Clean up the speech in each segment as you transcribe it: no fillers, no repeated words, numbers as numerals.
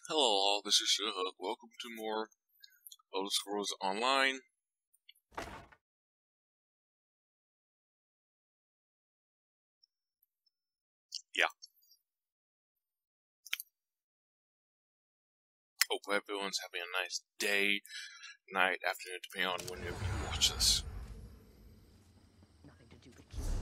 Hello all, this is Shahug. Welcome to more Elder Scrolls Online. Yeah. Hope everyone's having a nice day, night, afternoon, depending on whenever you watch this. Nothing to do but keep it.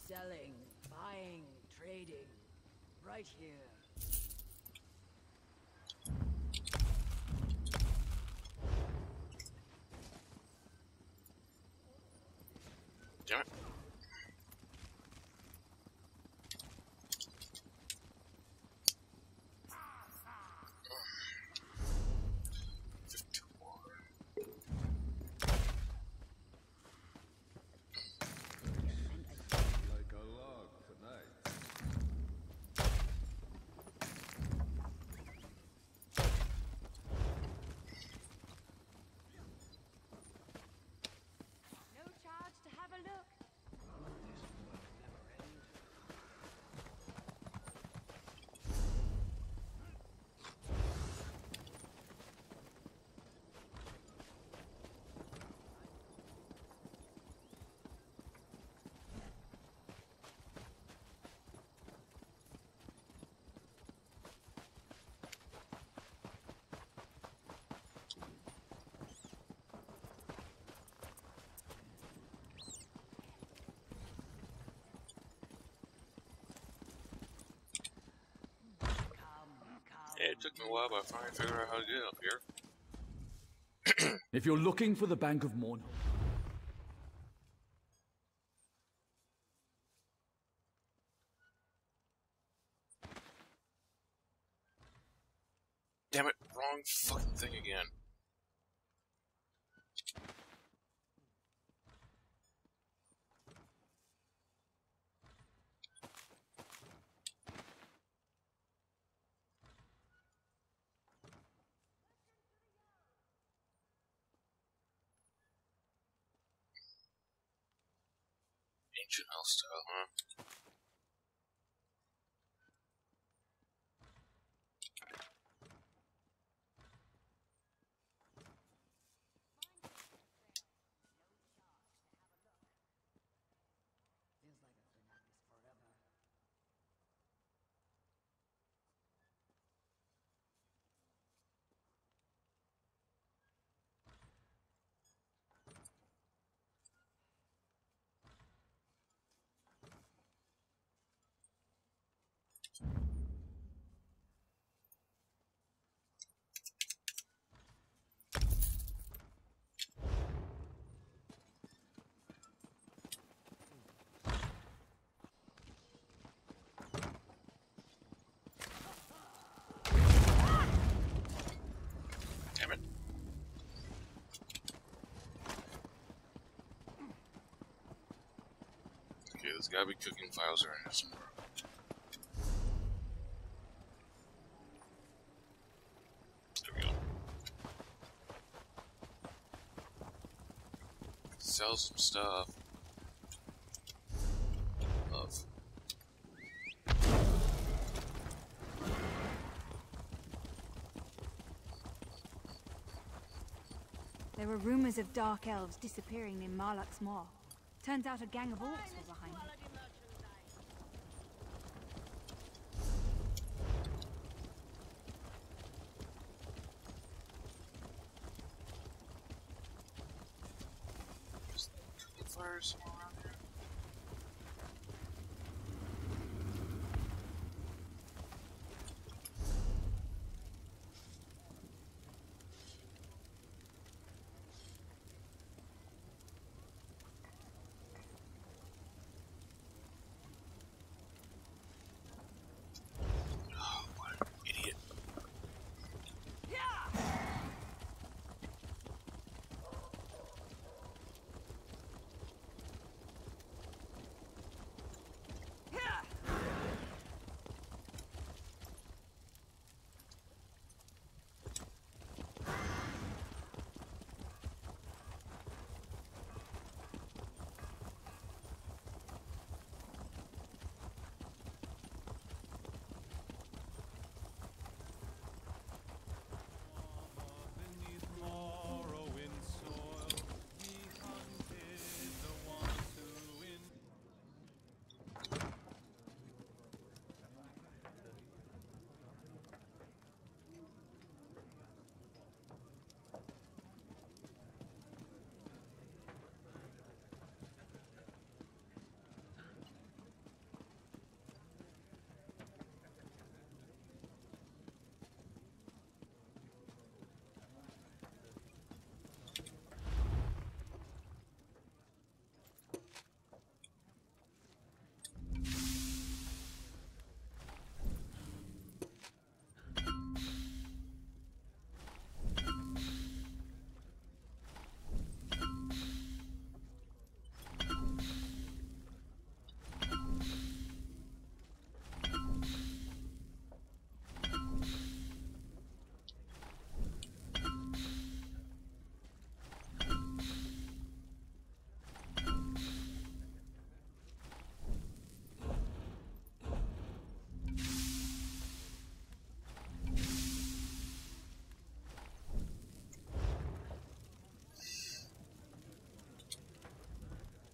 Selling, buying, trading, right here. Damn it. Like a log tonight. No charge to have a look. Yeah, it took me a while, but I finally figured out how to get up here. If you're looking for the Bank of Mourn, Damn it, wrong fucking thing again. Ancient health style, huh? Feels like I've been at this forever. Damn it. Okay, there's gotta be cooking files around here somewhere. There we go. Sell some stuff. Love. There were rumors of dark elves disappearing in Marluk's Maw. Turns out a gang of orcs were behind it. There's cooking fires somewhere around here. Oh, what an idiot.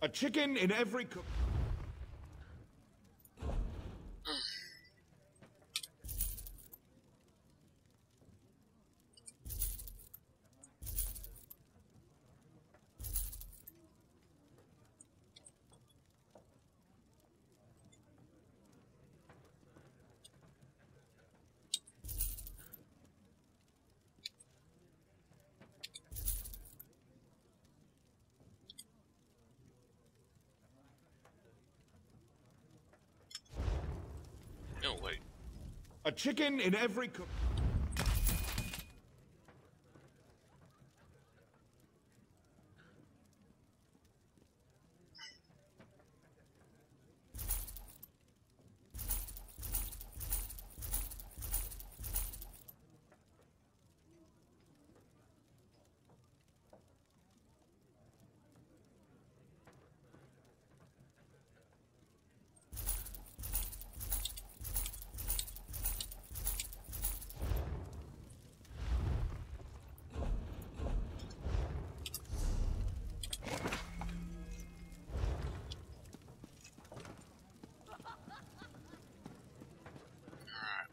A chicken in every cook. No, wait. A chicken in every cook.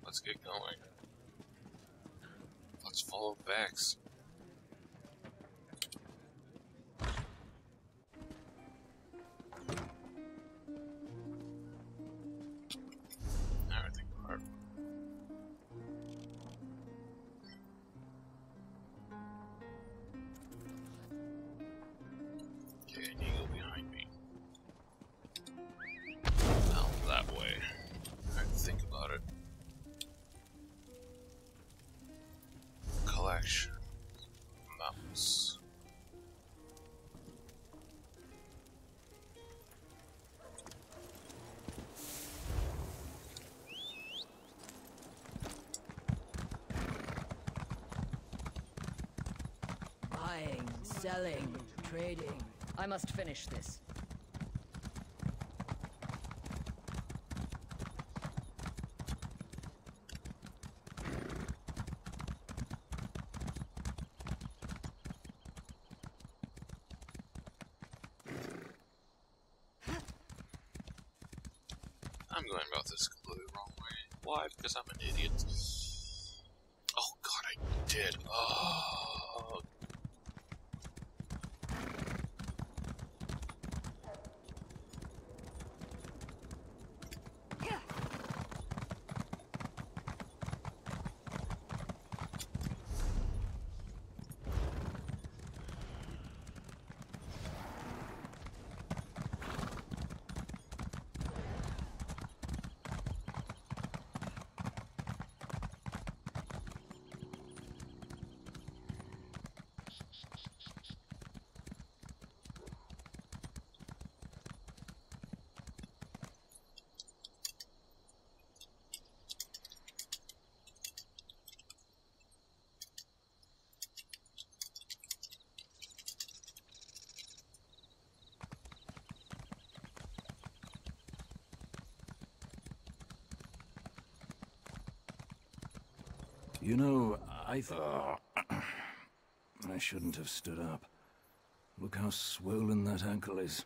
Let's get going. Let's follow Vex. Everything apart. Okay, I need to go behind me. Now that way. I have to think about it. Collection. Mounts. Buying, selling, trading. I must finish this. I'm going about this completely wrong way. Why? Because I'm an idiot. Oh god, I did. Oh. You know, I thought... I shouldn't have stood up. Look how swollen that ankle is.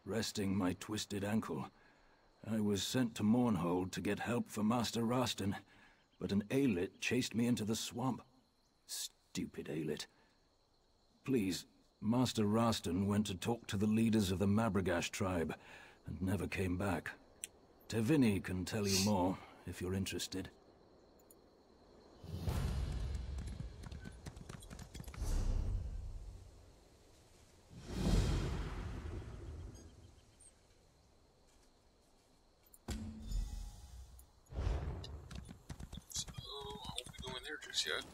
Resting my twisted ankle, I was sent to Mournhold to get help for Master Rastin, but an Aelid chased me into the swamp. Stupid Aelid. Please, Master Rastin went to talk to the leaders of the Mabragash tribe, and never came back. Tevini can tell you more, if you're interested. So, I won't be going there just yet.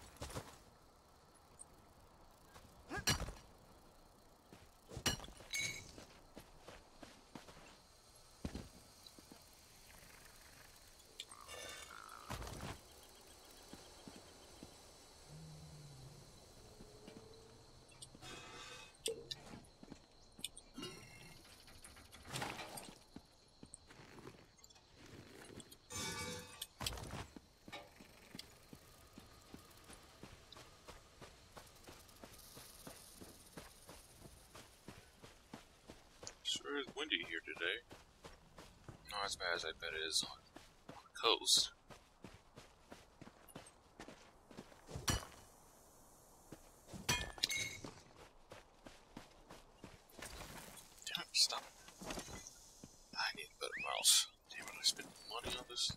Sure is windy here today. Not as bad as I bet it is on the coast. Damn it, stop. I need a better mouse. Damn it, I spent money on this.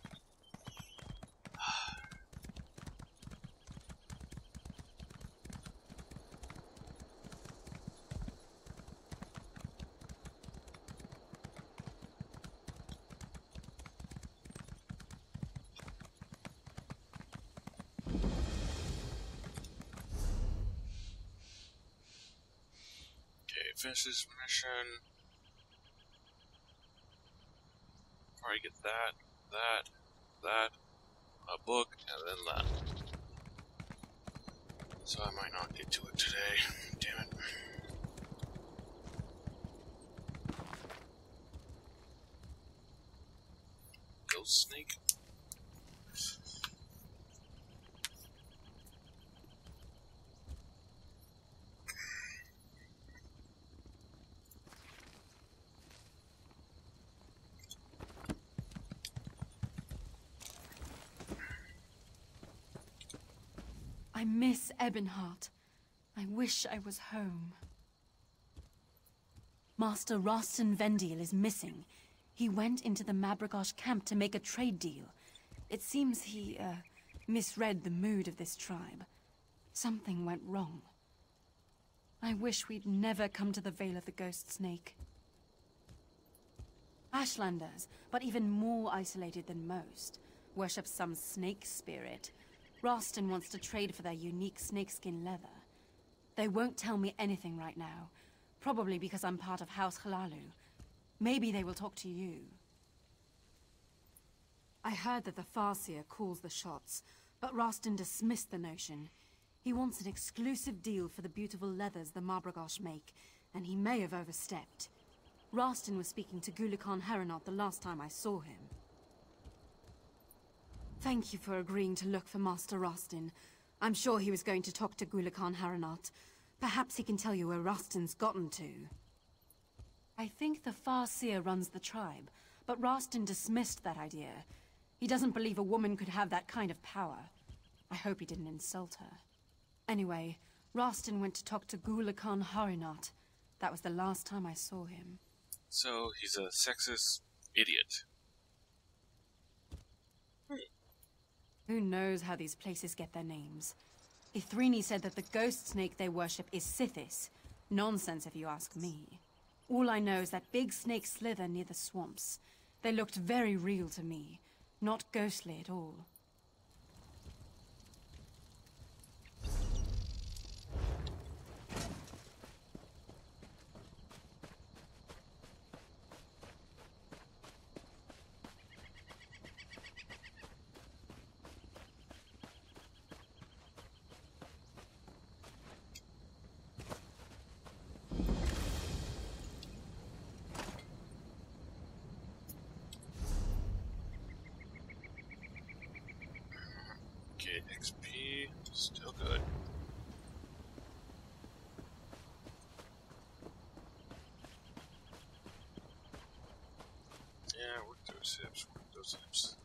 Finish this mission. Probably get that, a book, and then that. So I might not get to it today. Damn it. Ghost snake. I miss Ebonheart. I wish I was home. Master Rostin Vendiel is missing. He went into the Mabragosh camp to make a trade deal. It seems he, misread the mood of this tribe. Something went wrong. I wish we'd never come to the Vale of the Ghost Snake. Ashlanders, but even more isolated than most, worship some snake spirit. Rostin wants to trade for their unique snakeskin leather. They won't tell me anything right now, probably because I'm part of House Hlaalu. Maybe they will talk to you. I heard that the Farseer calls the shots, but Rostin dismissed the notion. He wants an exclusive deal for the beautiful leathers the Mabragosh make, and he may have overstepped. Rostin was speaking to Gulakan Haranot the last time I saw him. Thank you for agreeing to look for Master Rostin. I'm sure he was going to talk to Gulakan Haranot. Perhaps he can tell you where Rostin's gotten to. I think the Farseer runs the tribe, but Rostin dismissed that idea. He doesn't believe a woman could have that kind of power. I hope he didn't insult her. Anyway, Rostin went to talk to Gulakan Haranot. That was the last time I saw him. So, he's a sexist idiot. Who knows how these places get their names? Ithrini said that the ghost snake they worship is Sithis. Nonsense if you ask me. All I know is that big snakes slither near the swamps. They looked very real to me, not ghostly at all. Okay, XP, still good. Yeah, work those hips, work those hips.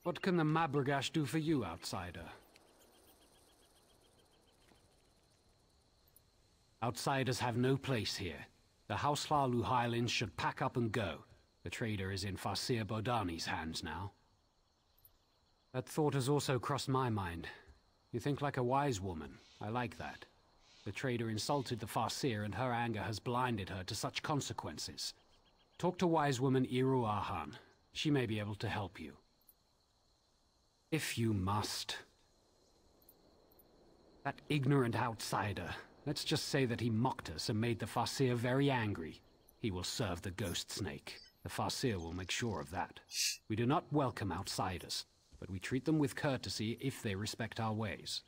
What can the Mabragash do for you, outsider? Outsiders have no place here. The House Hlaalu Highlands should pack up and go. The trader is in Farseer Bodani's hands now. That thought has also crossed my mind. You think like a wise woman. I like that. The trader insulted the Farseer and her anger has blinded her to such consequences. Talk to wise woman Iru Ahan. She may be able to help you. If you must. That ignorant outsider. Let's just say that he mocked us and made the Farseer very angry. He will serve the Ghost Snake. The Farseer will make sure of that. We do not welcome outsiders, but we treat them with courtesy if they respect our ways.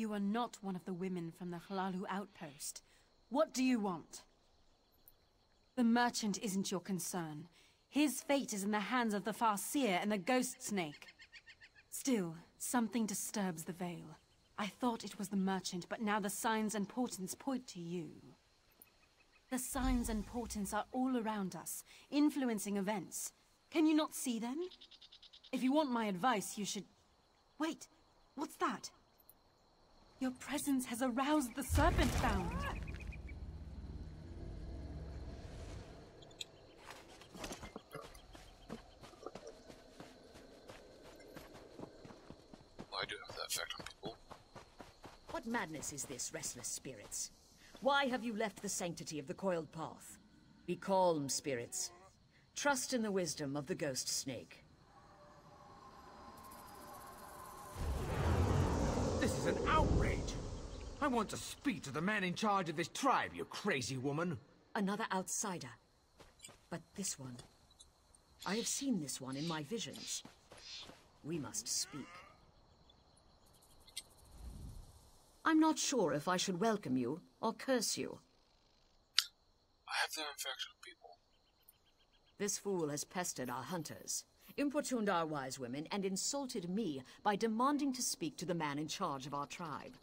You are not one of the women from the Hlaalu outpost. What do you want? The merchant isn't your concern. His fate is in the hands of the Farseer and the Ghost Snake. Still, something disturbs the Veil. I thought it was the merchant, but now the signs and portents point to you. The signs and portents are all around us, influencing events. Can you not see them? If you want my advice, you should... Wait, what's that? Your presence has aroused the Serpent Bound. I do have that effect on people. What madness is this, restless spirits? Why have you left the sanctity of the coiled path? Be calm, spirits. Trust in the wisdom of the Ghost Snake. This is an outrage! I want to speak to the man in charge of this tribe, you crazy woman! Another outsider. But this one... I have seen this one in my visions. We must speak. I'm not sure if I should welcome you or curse you. I have that effect on people. This fool has pestered our hunters, importuned our wise women, and insulted me by demanding to speak to the man in charge of our tribe.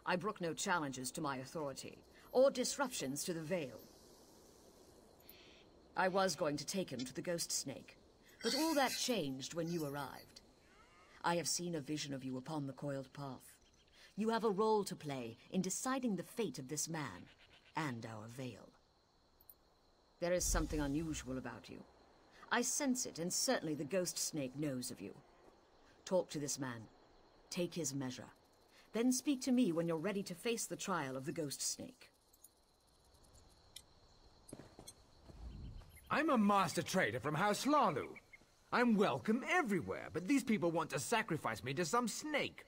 I brook no challenges to my authority, or disruptions to the Veil. I was going to take him to the Ghost Snake, but all that changed when you arrived. I have seen a vision of you upon the coiled path. You have a role to play in deciding the fate of this man, and our Veil. There is something unusual about you. I sense it, and certainly the Ghost Snake knows of you. Talk to this man. Take his measure. Then speak to me when you're ready to face the trial of the Ghost Snake. I'm a master trader from House Hlaalu. I'm welcome everywhere, but these people want to sacrifice me to some snake.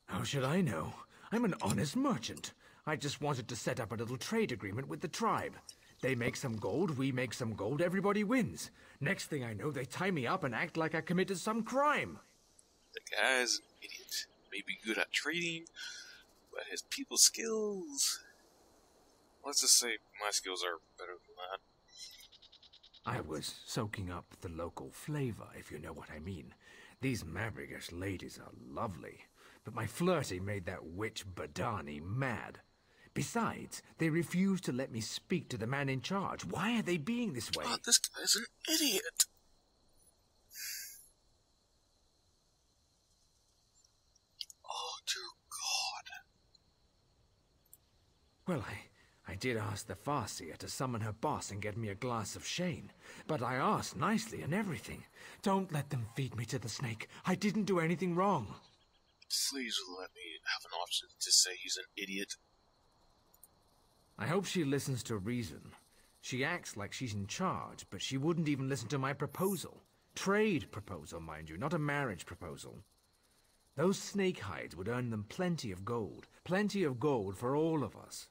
How should I know? I'm an honest merchant. I just wanted to set up a little trade agreement with the tribe. They make some gold, we make some gold, everybody wins. Next thing I know, they tie me up and act like I committed some crime. The guy's an idiot. Maybe good at trading, but his people skills... Let's just say my skills are better than that. I was soaking up the local flavor, if you know what I mean. These Mabrigash ladies are lovely, but my flirting made that witch Bodani mad. Besides, they refused to let me speak to the man in charge. Why are they being this way? God, this guy's an idiot. Oh, dear God. Well, I did ask the Farseer to summon her boss and get me a glass of Shane. But I asked nicely and everything. Don't let them feed me to the snake. I didn't do anything wrong. Please let me have an option to say he's an idiot. I hope she listens to reason. She acts like she's in charge, but she wouldn't even listen to my proposal. Trade proposal, mind you, not a marriage proposal. Those snake hides would earn them plenty of gold. Plenty of gold for all of us.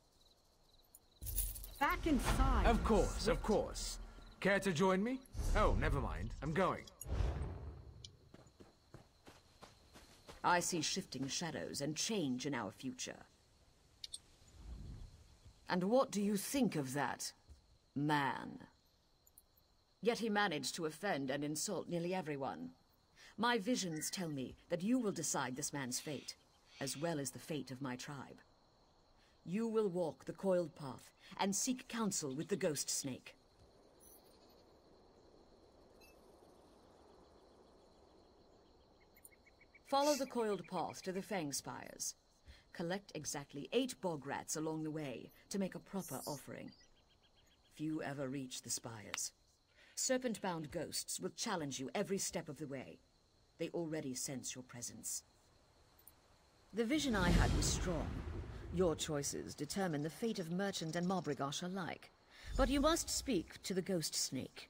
Back inside. Of course, of course. Care to join me? Oh, never mind. I'm going. I see shifting shadows and change in our future. And what do you think of that, man? Yet he managed to offend and insult nearly everyone. My visions tell me that you will decide this man's fate, as well as the fate of my tribe. You will walk the coiled path and seek counsel with the Ghost Snake. Follow the coiled path to the Fang Spires. Collect exactly 8 bog rats along the way to make a proper offering. Few ever reach the spires. Serpent-bound ghosts will challenge you every step of the way. They already sense your presence. The vision I had was strong. Your choices determine the fate of merchant and Mabrigash alike. But you must speak to the Ghost Snake.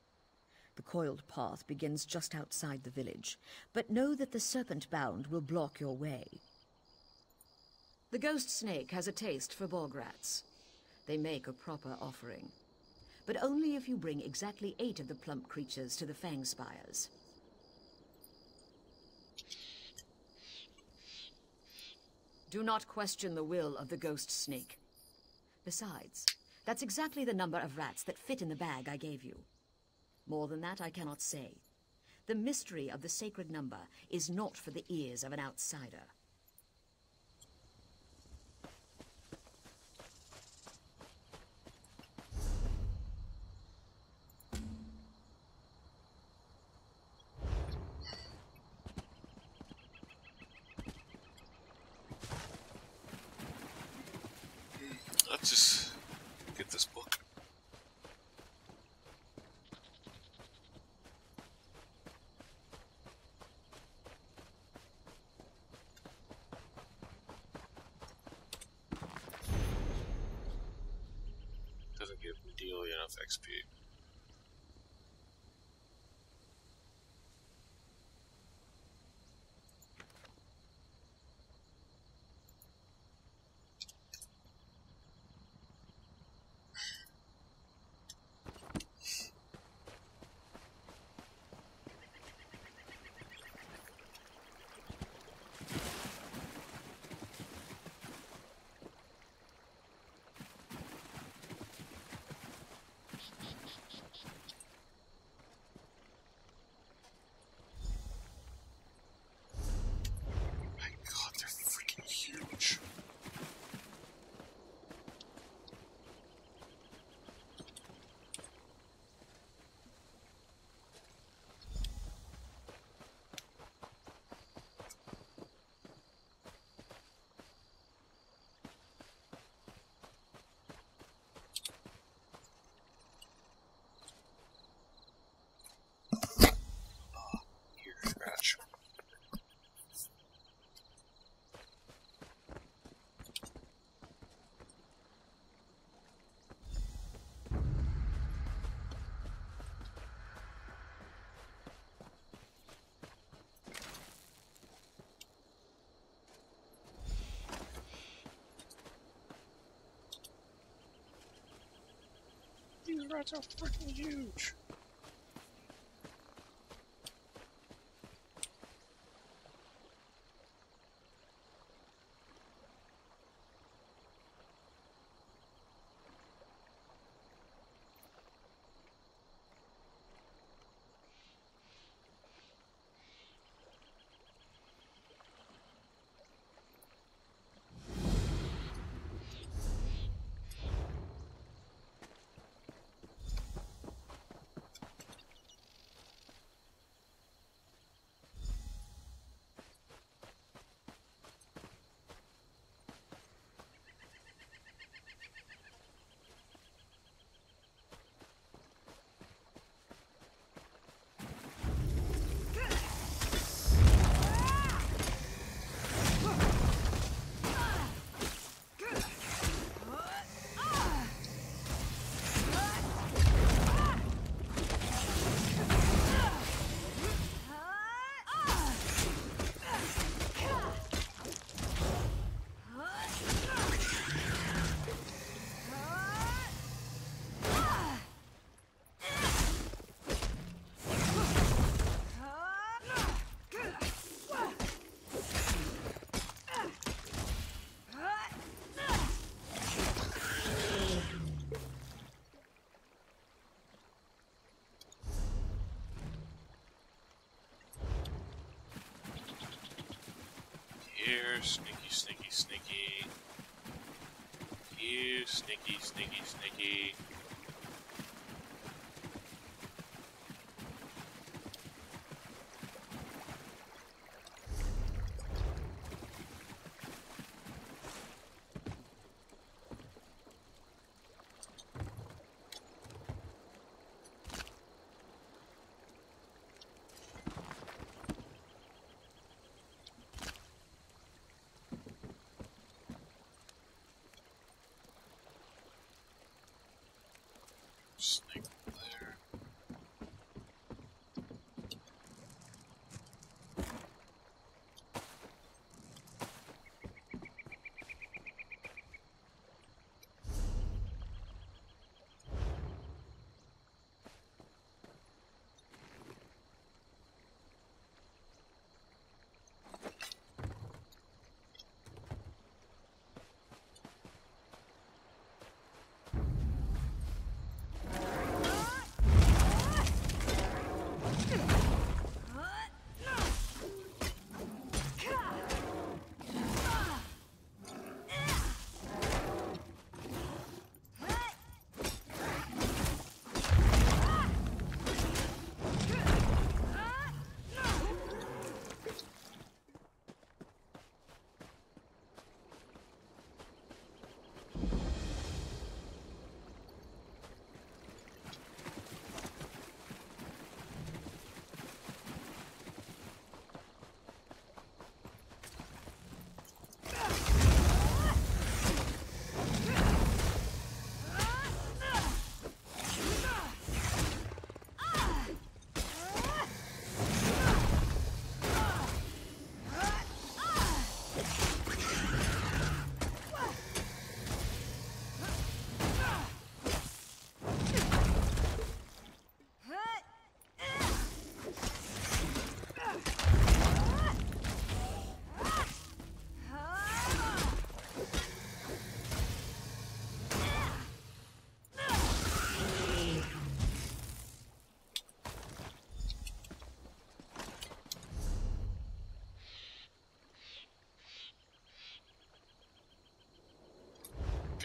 The coiled path begins just outside the village, but know that the Serpent-bound will block your way. The Ghost Snake has a taste for bog rats. They make a proper offering, but only if you bring exactly 8 of the plump creatures to the Fang Spires. Do not question the will of the ghost snake. Besides, that's exactly the number of rats that fit in the bag I gave you. More than that, I cannot say. The mystery of the sacred number is not for the ears of an outsider. Let's just get this book. Doesn't give nearly enough XP. Scratch. These rats are freaking huge. Here, sneaky, sneaky, sneaky. Here, sneaky, sneaky, sneaky. Snake there.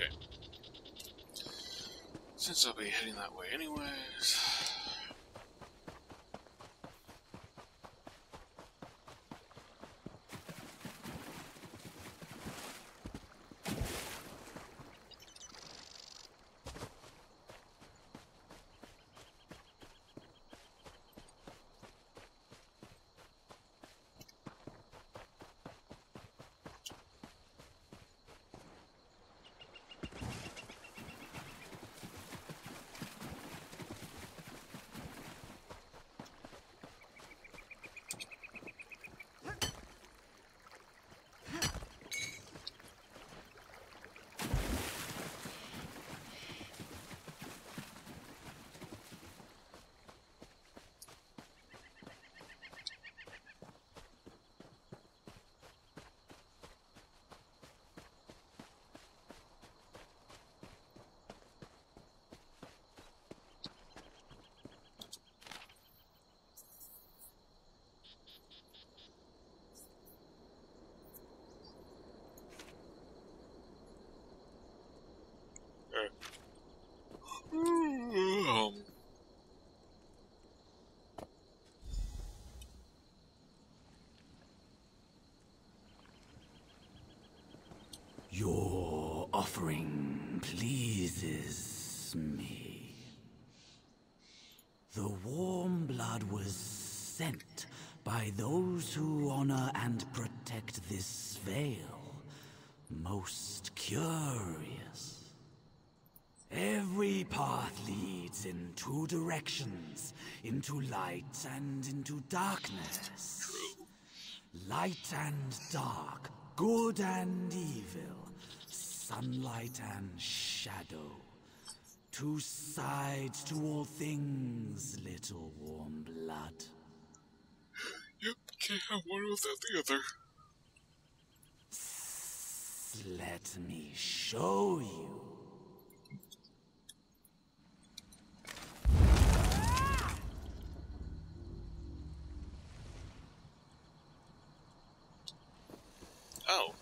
Okay. Since I'll be heading that way anyways. Your offering pleases me. The warm blood was sent by those who honor and protect this veil. Most curious. Every path leads in two directions, into light and into darkness. Light and dark, good and evil, sunlight and shadow. Two sides to all things, little warm blood. Yep, can't have one without the other. Let me show you. Oh.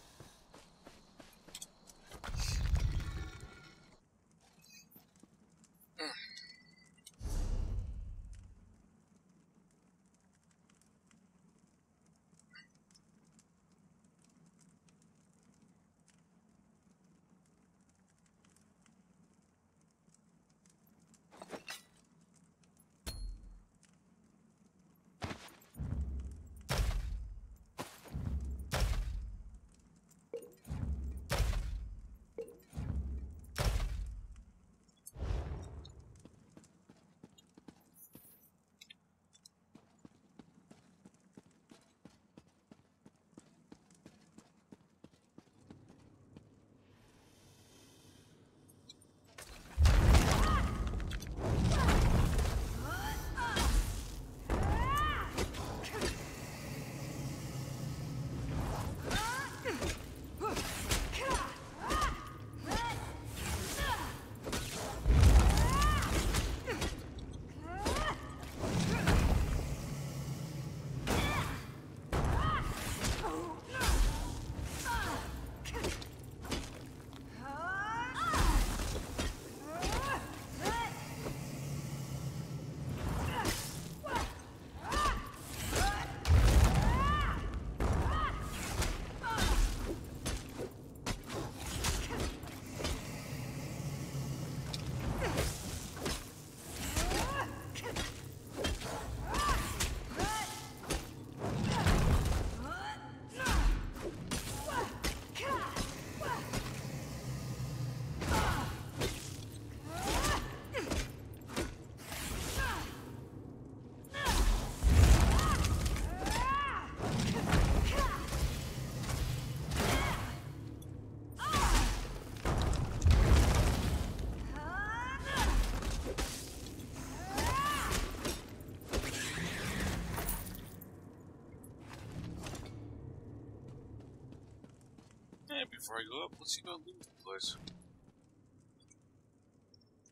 Before I go up, let's see about looting the place.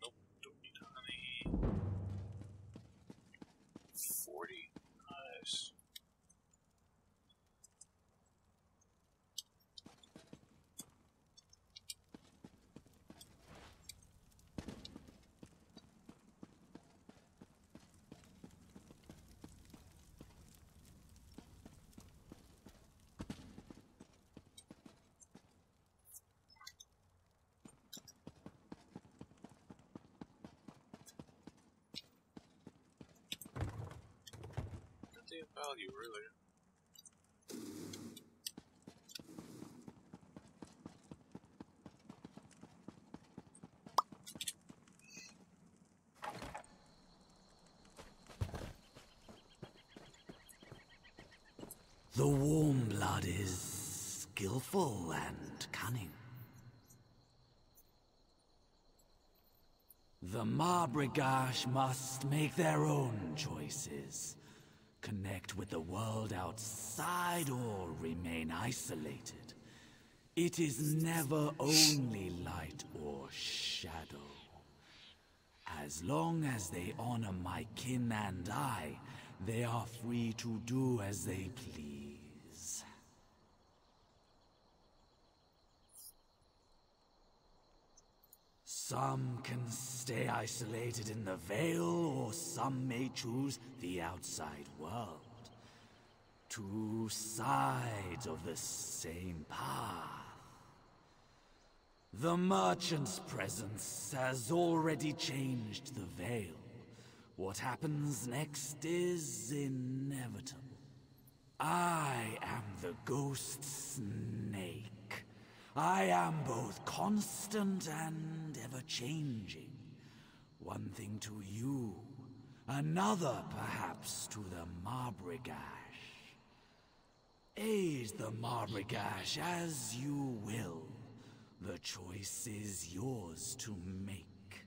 Nope, don't need honey. 40, nice. same value, really. The warm blood is skillful and cunning. The Marbrigash must make their own choices. Connect with the world outside or remain isolated. It is never only light or shadow. As long as they honor my kin and I, they are free to do as they please. Some can stay isolated in the Vale, or some may choose the outside world. Two sides of the same path. The merchant's presence has already changed the Vale. What happens next is inevitable. I am the Ghost Snake. I am both constant and ever-changing. One thing to you, another perhaps to the Marbrigash. Aid the Marbrigash as you will. The choice is yours to make.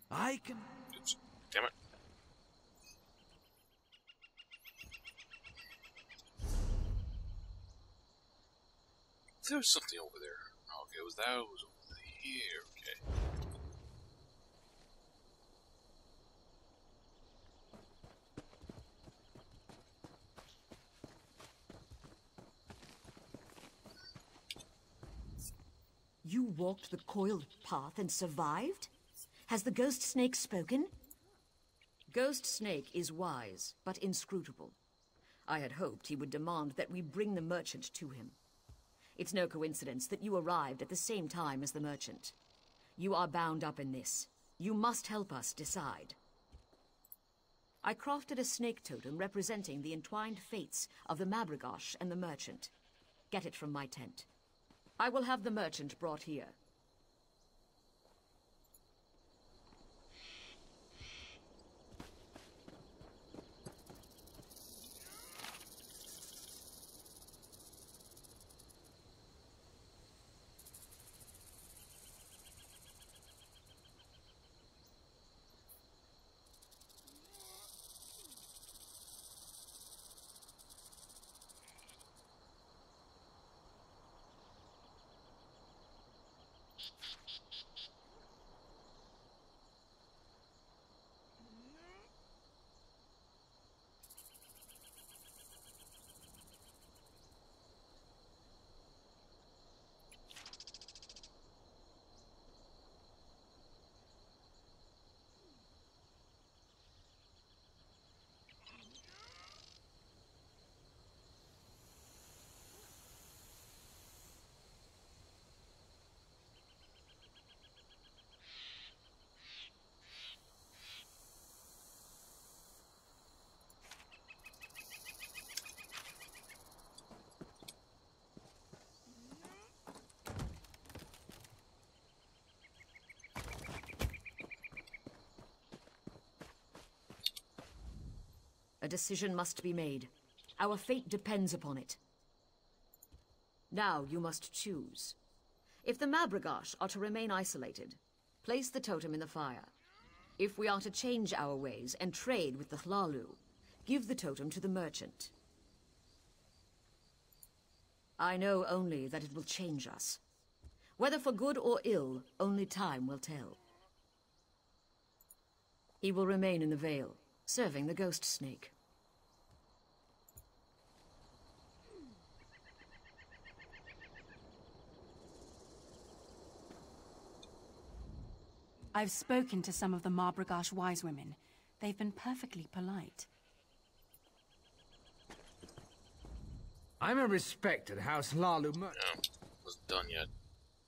I can... Oops. Damn it. There was something over there. Okay, that was over here. Okay. You walked the coiled path and survived? Has the Ghost Snake spoken? Ghost Snake is wise, but inscrutable. I had hoped he would demand that we bring the merchant to him. It's no coincidence that you arrived at the same time as the merchant. You are bound up in this. You must help us decide. I crafted a snake totem representing the entwined fates of the Marbrigash and the merchant. Get it from my tent. I will have the merchant brought here. A decision must be made. Our fate depends upon it. Now you must choose. If the Marbrigash are to remain isolated, place the totem in the fire. If we are to change our ways and trade with the Hlalu, give the totem to the merchant. I know only that it will change us. Whether for good or ill, only time will tell. He will remain in the Vale, serving the Ghost Snake. I've spoken to some of the Marbrigash wise women. They've been perfectly polite. I'm a respected House Hlalu No, wasn't done yet.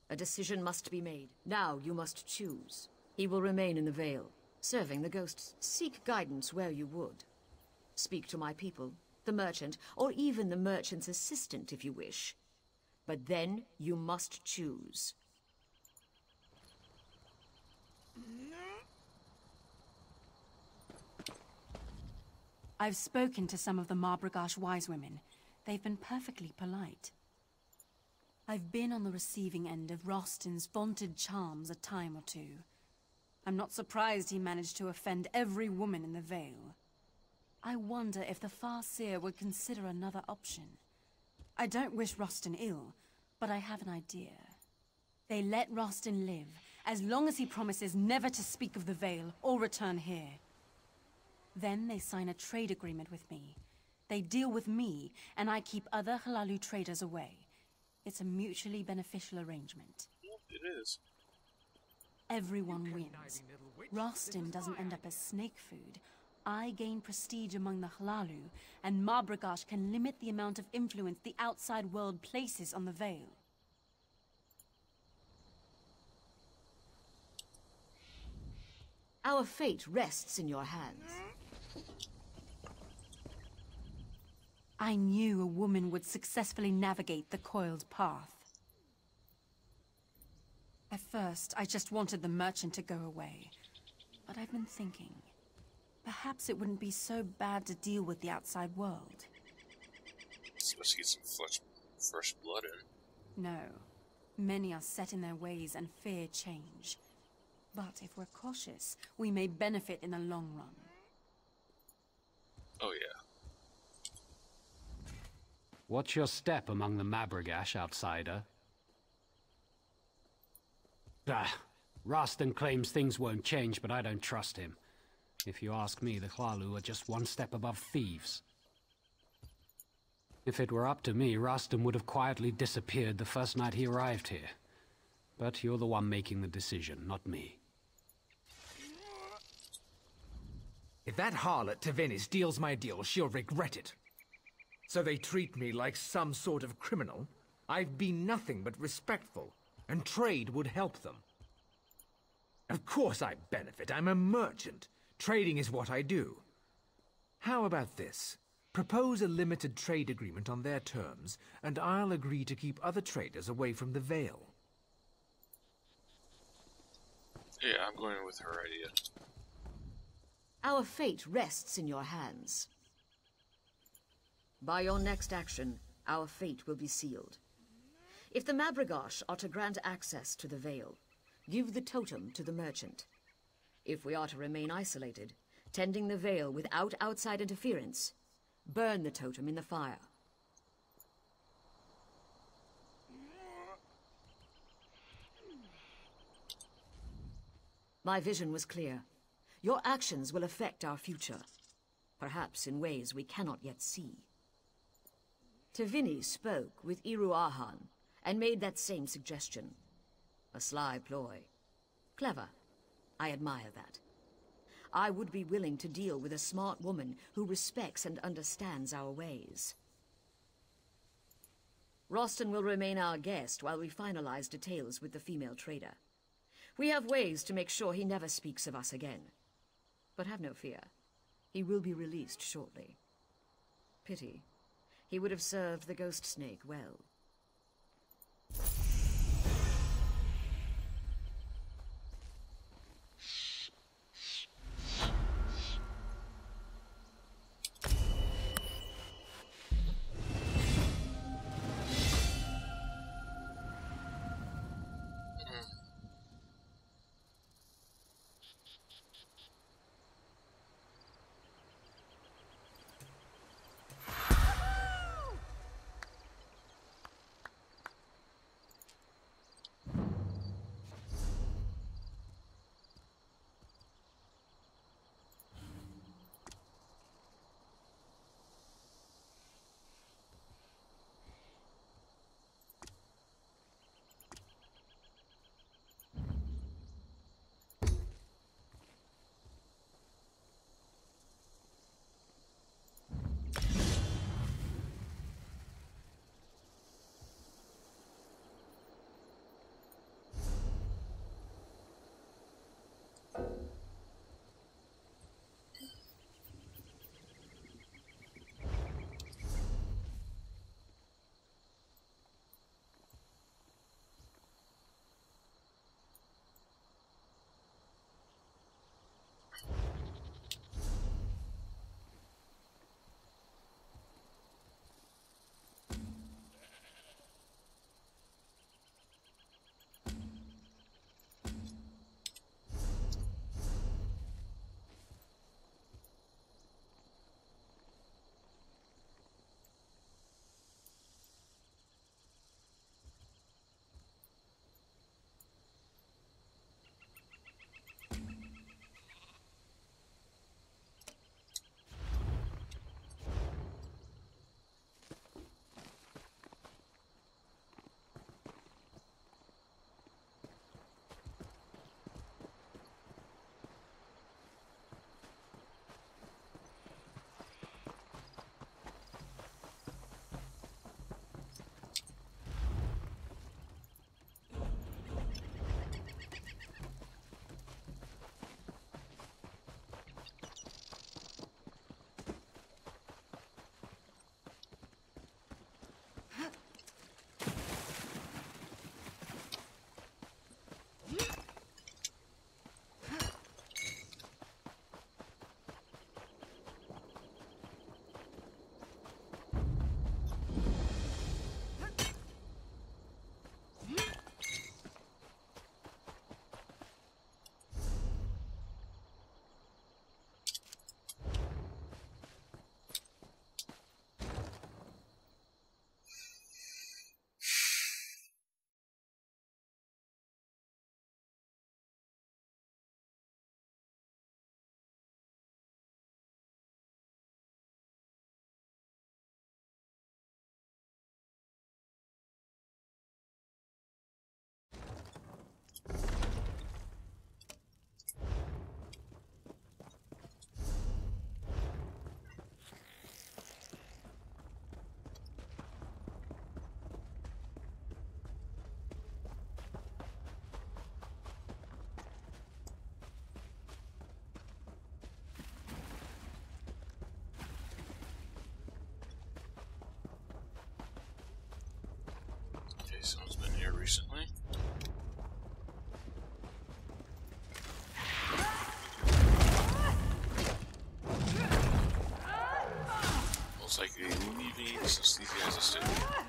A decision must be made. Now you must choose. He will remain in the Vale, serving the ghosts. Seek guidance where you would. Speak to my people. the merchant, or even the merchant's assistant if you wish. But then you must choose. I've spoken to some of the Marbragash wise women. They've been perfectly polite. I've been on the receiving end of Rostin's vaunted charms a time or two. I'm not surprised he managed to offend every woman in the Vale. I wonder if the Farseer would consider another option. I don't wish Rostin ill, but I have an idea. They let Rostin live, as long as he promises never to speak of the Vale or return here. Then they sign a trade agreement with me. They deal with me, and I keep other Hlaalu traders away. It's a mutually beneficial arrangement. It is. Everyone wins. Rostin doesn't end up as snake food. I gain prestige among the Hlaalu, and Marbragash can limit the amount of influence the outside world places on the Vale. Our fate rests in your hands. I knew a woman would successfully navigate the coiled path. At first, I just wanted the merchant to go away. But I've been thinking, perhaps it wouldn't be so bad to deal with the outside world. Supposed to get some fresh blood in. No. Many are set in their ways and fear change. But if we're cautious, we may benefit in the long run. Oh yeah. What's your step among the Marbragash, outsider? Rostin claims things won't change, but I don't trust him. If you ask me, the Hlaalu are just one step above thieves. If it were up to me, Rostin would have quietly disappeared the first night he arrived here. But you're the one making the decision, not me. If that harlot Tevinni steals my deal, she'll regret it. So they treat me like some sort of criminal? I've been nothing but respectful, and trade would help them. Of course I benefit. I'm a merchant. Trading is what I do. How about this? Propose a limited trade agreement on their terms, and I'll agree to keep other traders away from the Vale. Yeah, I'm going with her idea. Our fate rests in your hands. By your next action, our fate will be sealed. If the Marbragash are to grant access to the Vale, give the totem to the merchant. If we are to remain isolated, tending the Vale without outside interference, burn the totem in the fire. My vision was clear. Your actions will affect our future, perhaps in ways we cannot yet see. Tevinni spoke with Iru Ahan and made that same suggestion. A sly ploy. Clever. I admire that. I would be willing to deal with a smart woman who respects and understands our ways. Rostin will remain our guest while we finalize details with the female trader. We have ways to make sure he never speaks of us again. But have no fear. He will be released shortly. Pity. He would have served the ghost snake well. leaving since these guys are still here.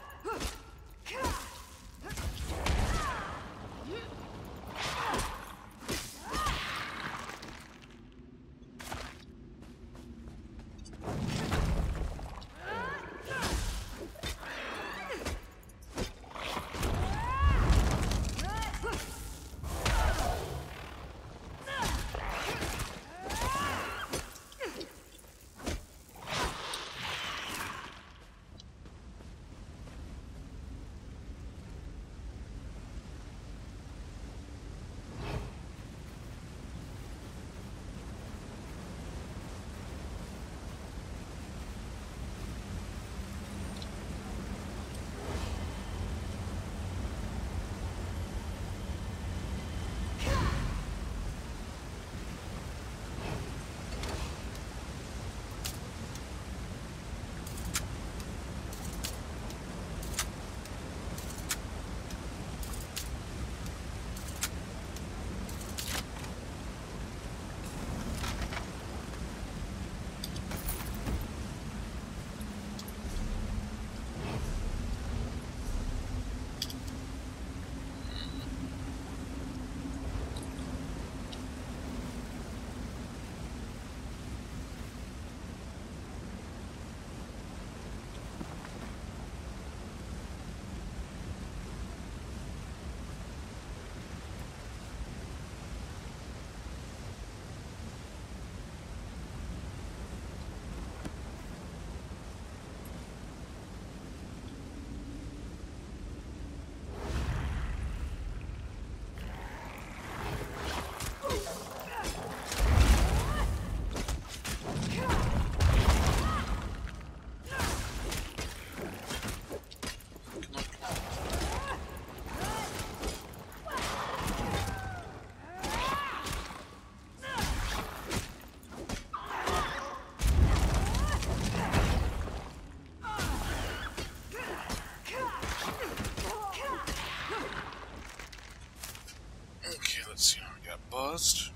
Let's see, we got buzzed.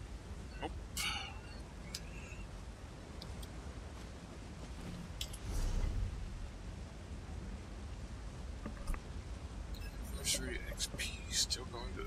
Nope. Anniversary XP still going good.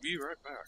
be right back.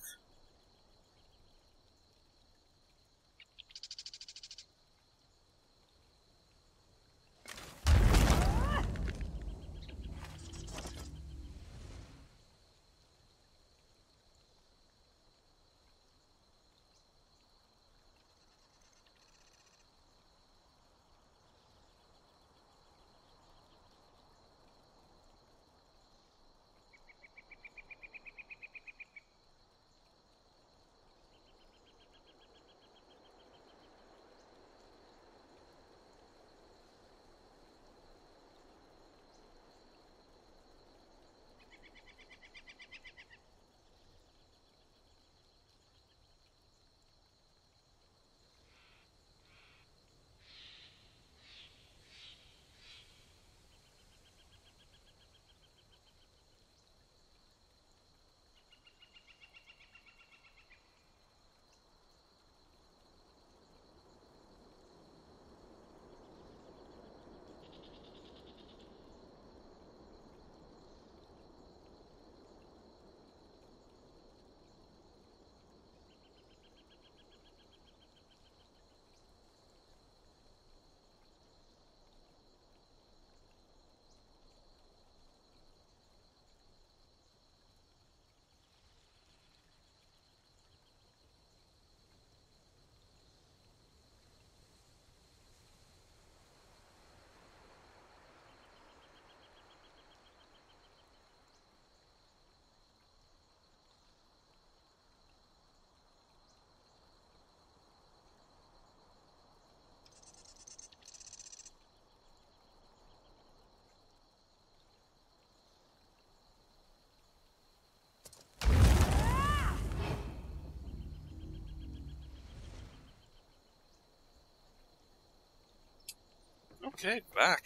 Okay, back.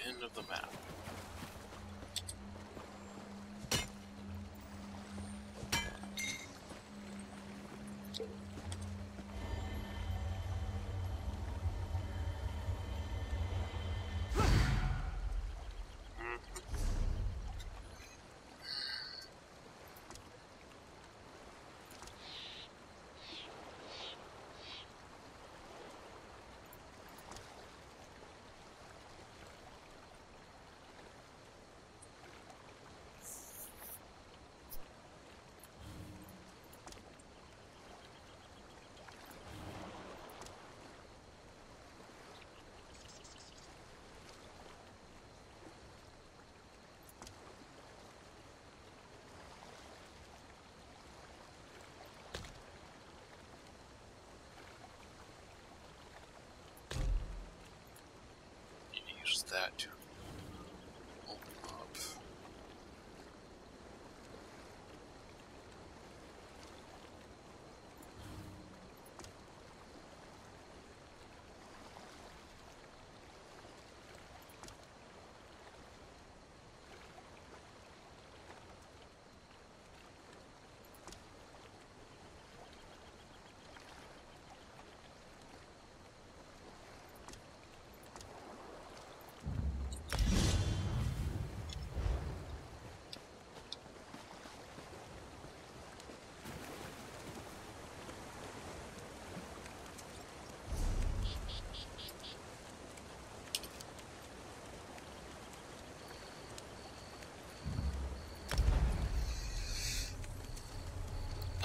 End of the map. Use that to open up.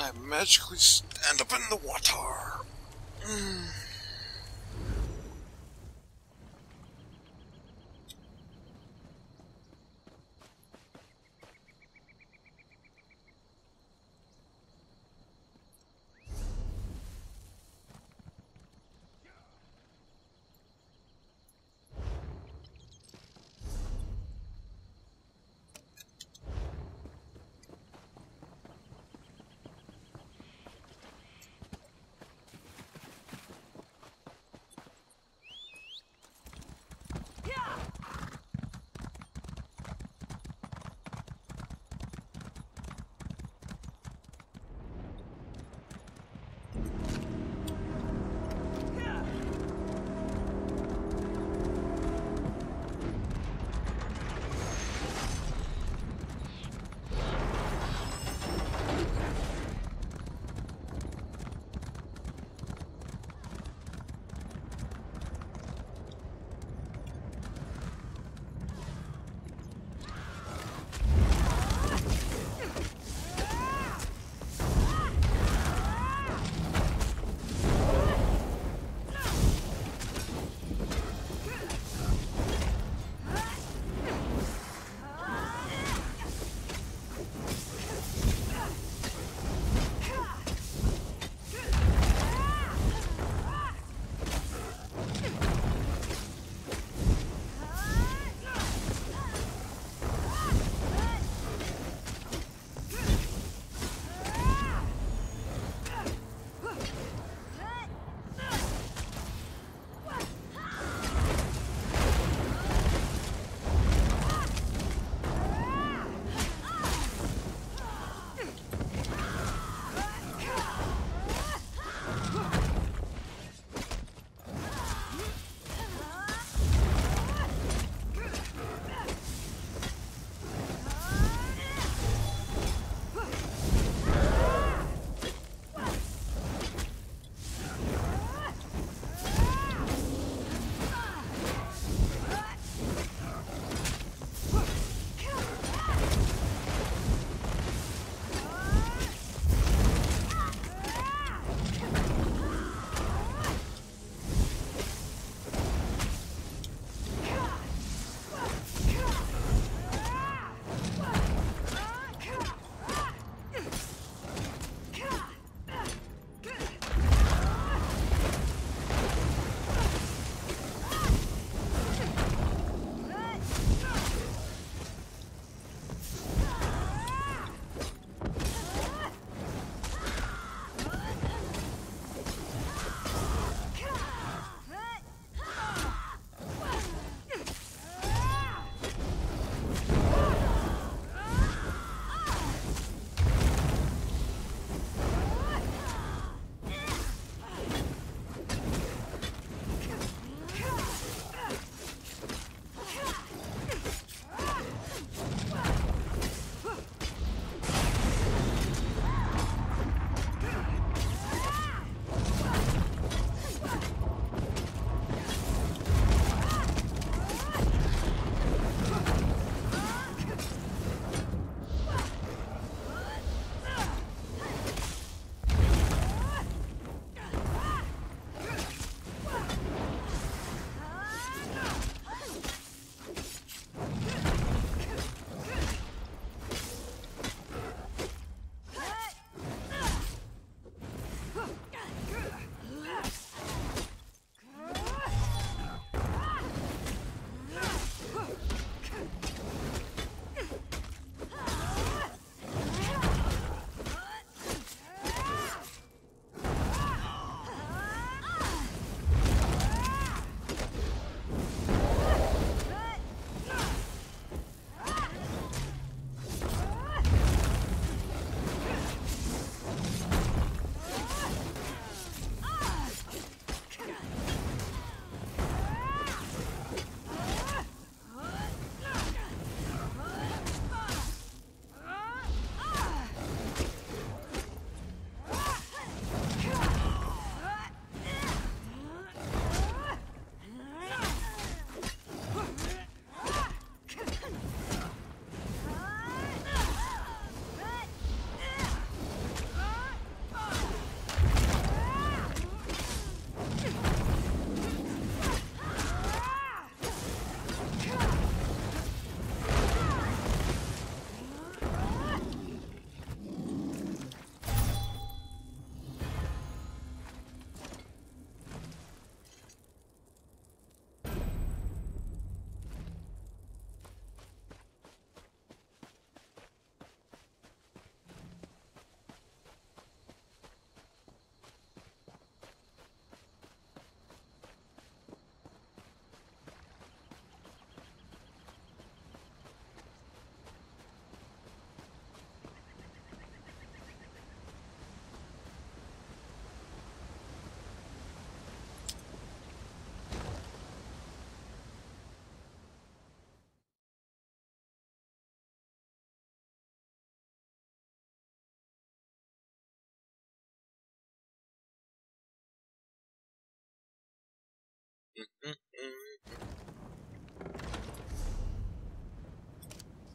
I magically stand up in the water.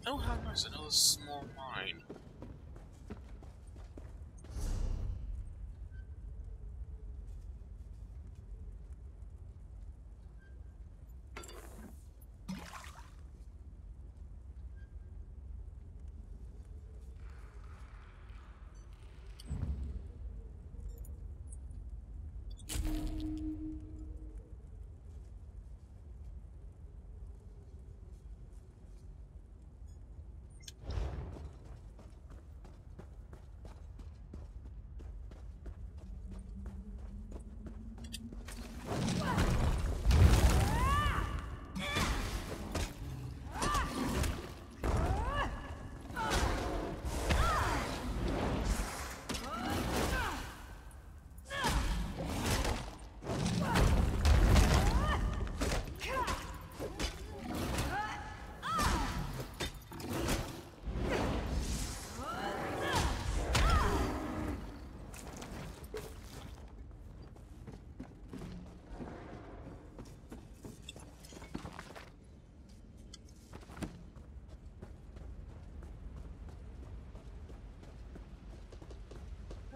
Oh, how nice, another small mine.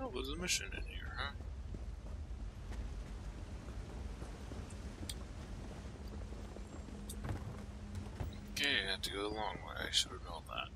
Oh, there's a mission in here, huh? Okay, I have to go the long way. I should have known that.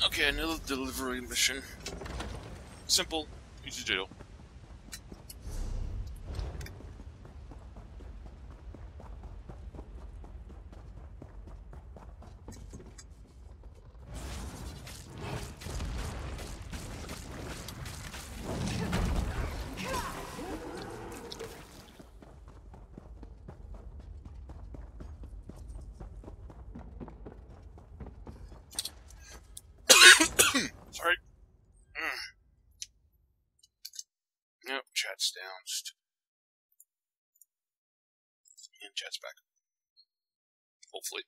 Okay, another delivery mission. Simple, easy to do. Sorry. Nope, chat's down. And chat's back. Hopefully.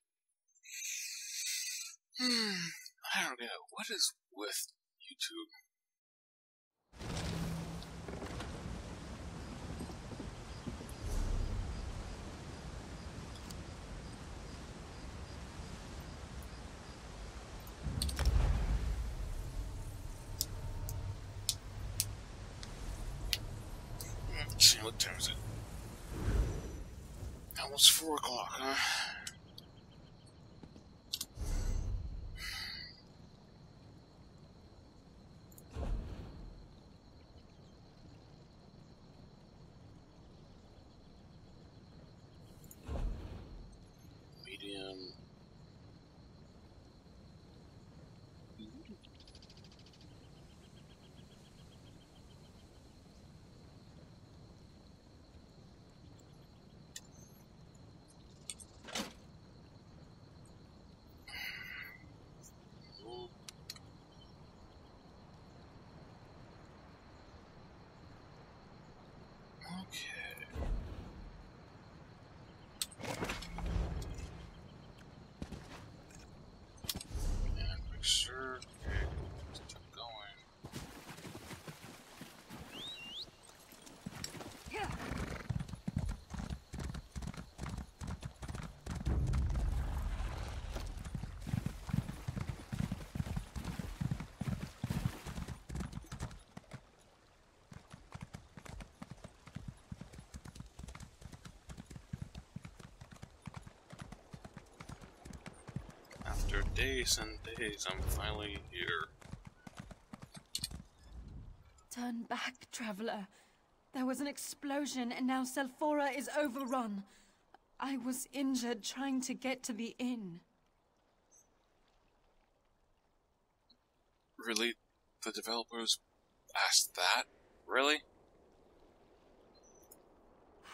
I don't know. What is with YouTube? Let's see, what time is it? Almost 4 o'clock, huh? Medium. Sure. Okay. Let's keep going. After days and days, I'm finally here. Turn back, traveler. There was an explosion, and now Selphora is overrun. I was injured trying to get to the inn. Really? The developers asked that? Really?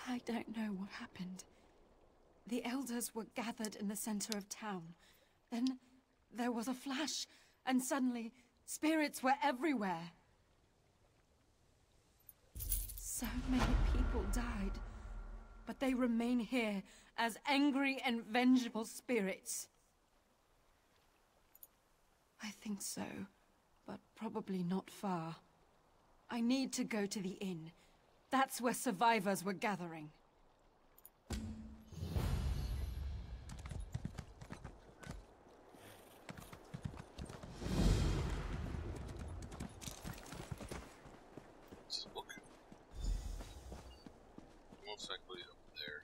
I don't know what happened. The elders were gathered in the center of town. Then there was a flash, and suddenly spirits were everywhere. So many people died, but they remain here as angry and vengeful spirits. I think so, but probably not far. I need to go to the inn. That's where survivors were gathering. Just looking. Most likely up there.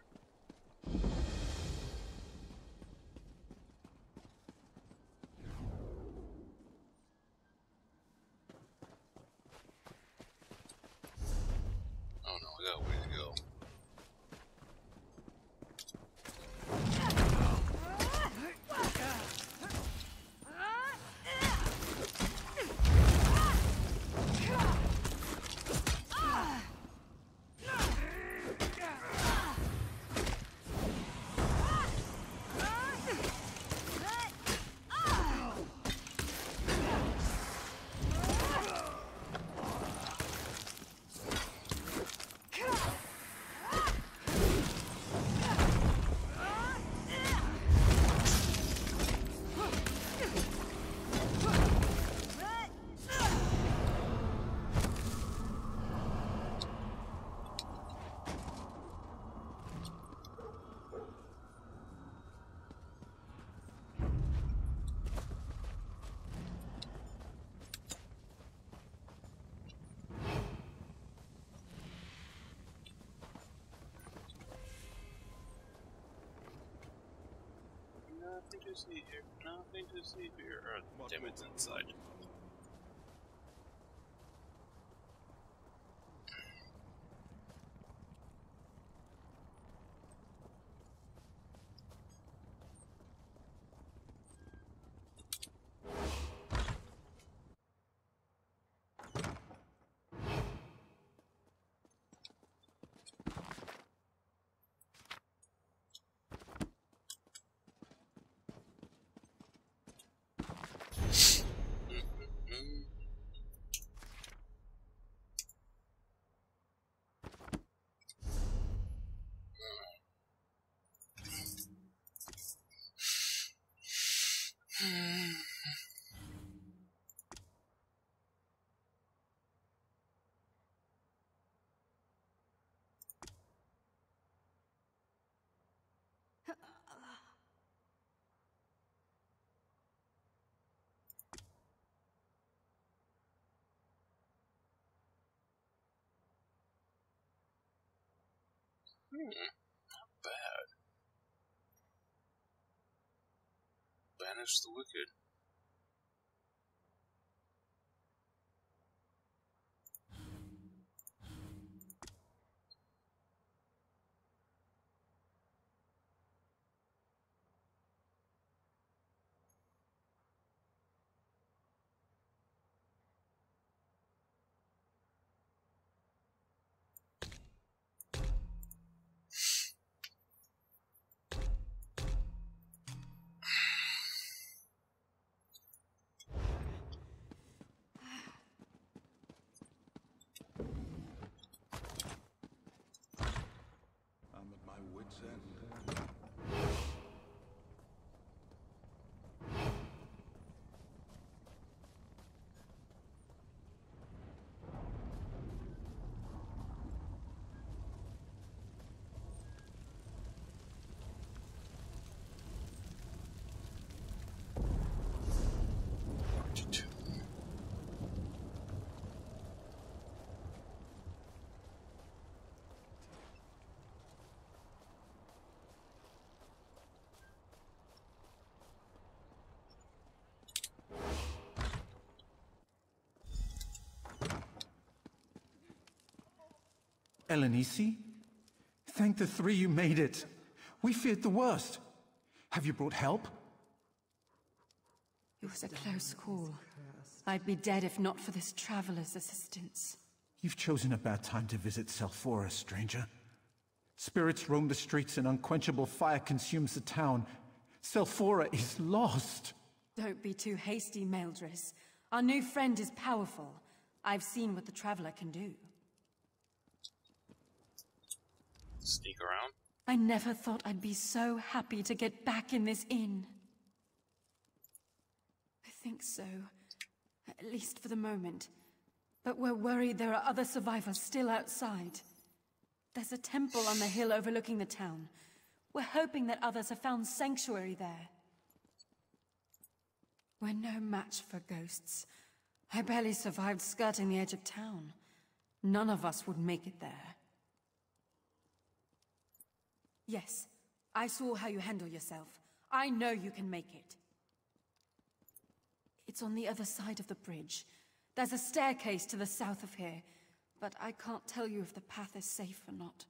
Oh no, I got a way to go. Nothing to see here. Nothing to see here. Oh, damn, it's inside. Not bad. Banish the wicked. I'm at my wit's end. Elenisi? Thank the three you made it. We feared the worst. Have you brought help? It was a close call. I'd be dead if not for this traveler's assistance. You've chosen a bad time to visit Selphora, stranger. Spirits roam the streets and unquenchable fire consumes the town. Selphora is lost. Don't be too hasty, Meldris. Our new friend is powerful. I've seen what the traveler can do. Sneak around? I never thought I'd be so happy to get back in this inn. I think so. At least for the moment. But we're worried there are other survivors still outside. There's a temple on the hill overlooking the town. We're hoping that others have found sanctuary there. We're no match for ghosts. I barely survived skirting the edge of town. None of us would make it there. Yes, I saw how you handle yourself. I know you can make it. It's on the other side of the bridge. There's a staircase to the south of here, but I can't tell you if the path is safe or not.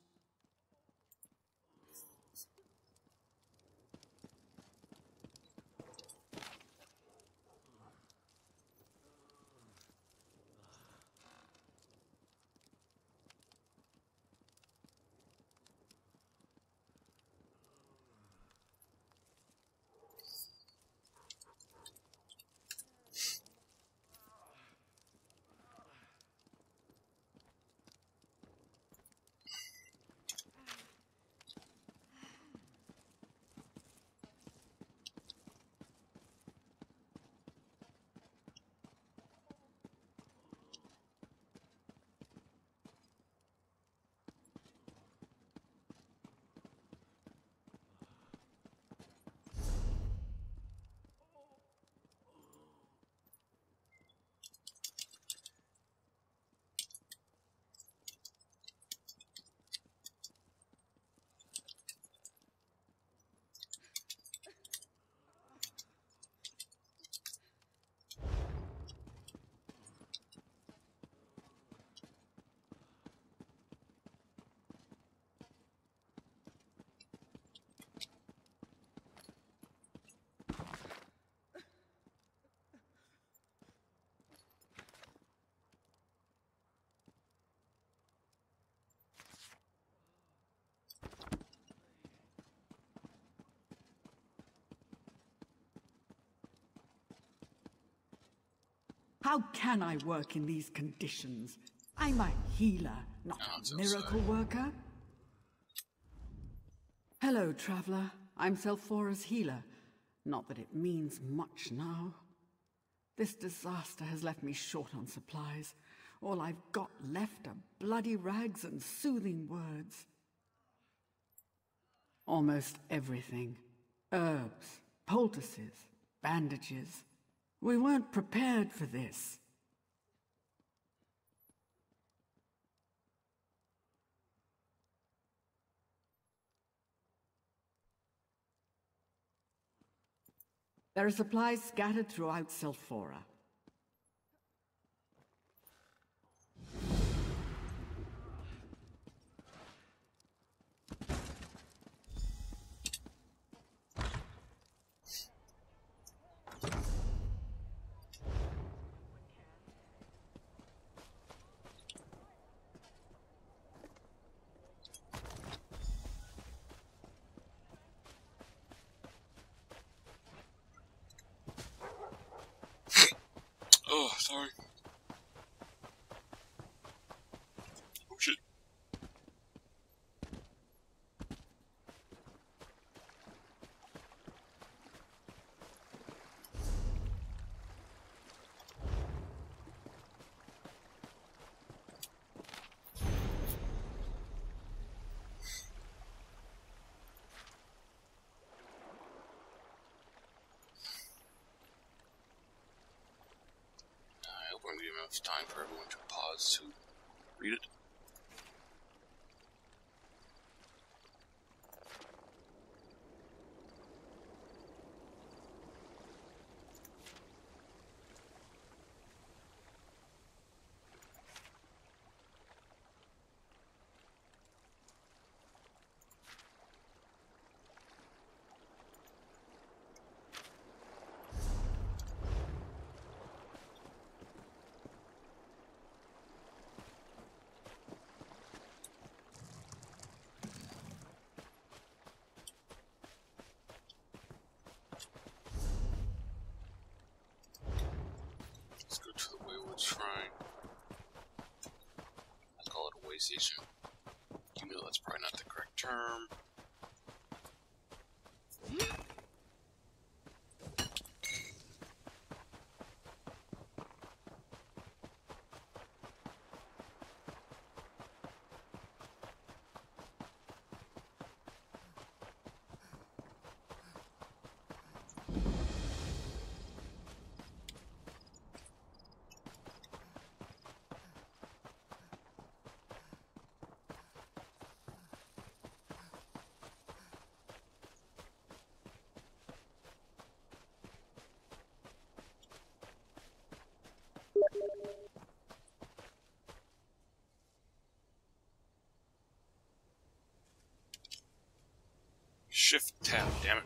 How can I work in these conditions? I'm a healer, not a miracle worker. Hello, traveler. I'm Selphora's healer. Not that it means much now. This disaster has left me short on supplies. All I've got left are bloody rags and soothing words. Almost everything. Herbs, poultices, bandages. We weren't prepared for this. There are supplies scattered throughout Selphora. Oh, sorry. Oh shit. I hope I'm giving enough time for everyone to pause to read it. shrine. I call it a way station. You know that's probably not the correct term. Shift tab, damn it.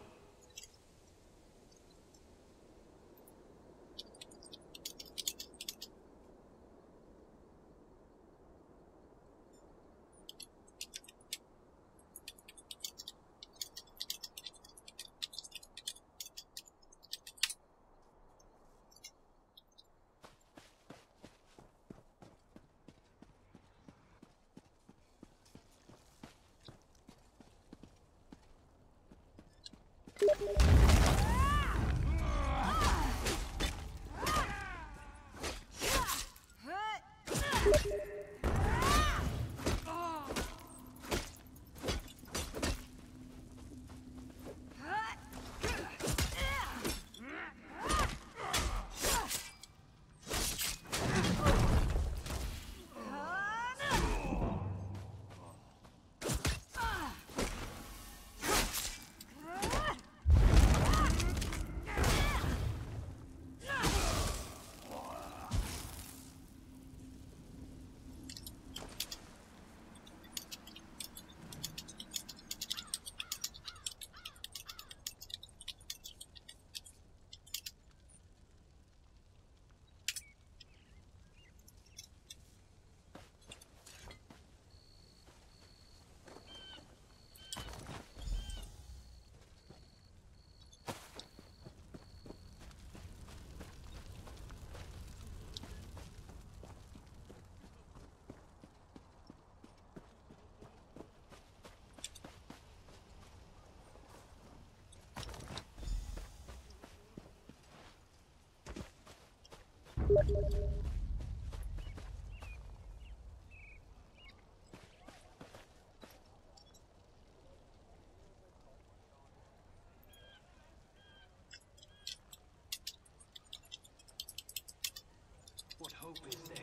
What hope is there?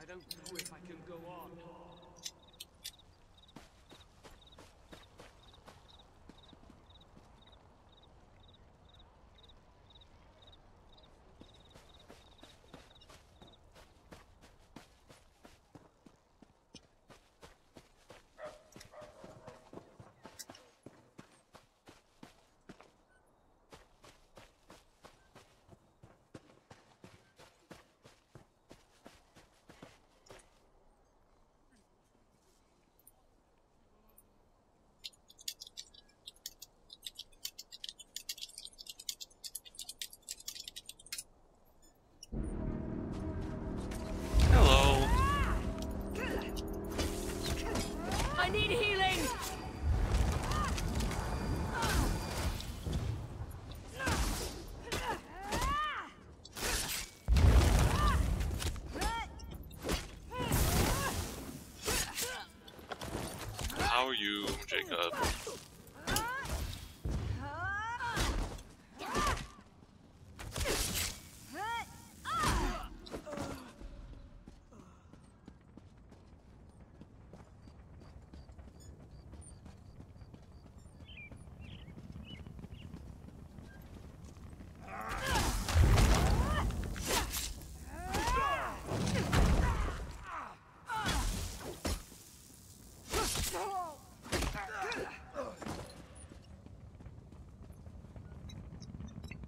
I don't know if I can go on. I need healing! How are you, Jacob?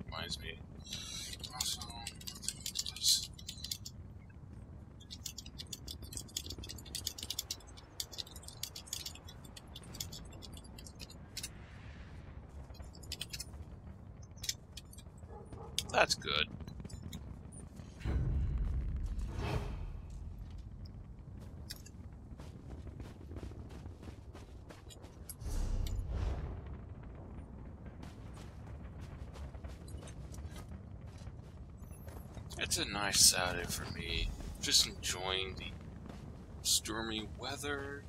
Reminds me. Also, that's good. It's a nice Saturday for me. Just enjoying the stormy weather.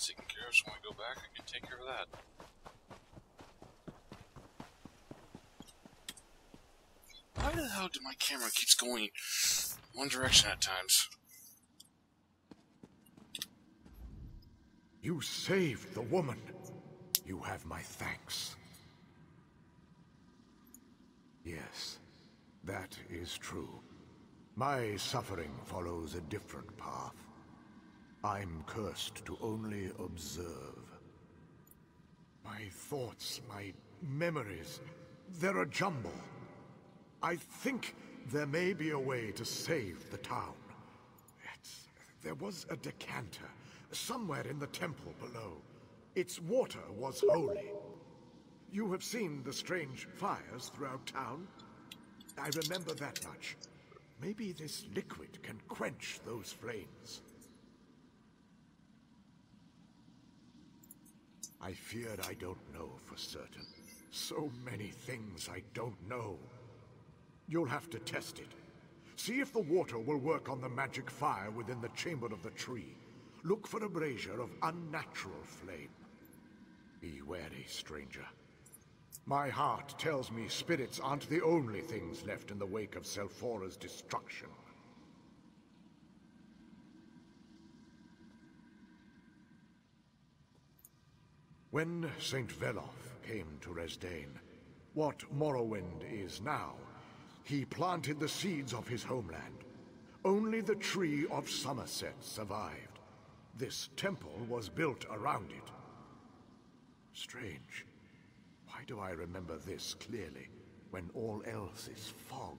Taken care of, so when I go back, I can take care of that. Why the hell do my camera keeps going one direction at times? You saved the woman. You have my thanks. Yes, that is true. My suffering follows a different path. I'm cursed to only observe. My thoughts, my memories, they're a jumble. I think there may be a way to save the town. There was a decanter somewhere in the temple below. Its water was holy. You have seen the strange fires throughout town? I remember that much. Maybe this liquid can quench those flames. I feared I don't know for certain. So many things I don't know. You'll have to test it. See if the water will work on the magic fire within the chamber of the tree. Look for a brazier of unnatural flame. Be wary, stranger. My heart tells me spirits aren't the only things left in the wake of Selfora's destruction. When St. Veloth came to Resdain, what Morrowind is now, he planted the seeds of his homeland. Only the Tree of Somerset survived. This temple was built around it. Strange. Why do I remember this clearly, when all else is fog?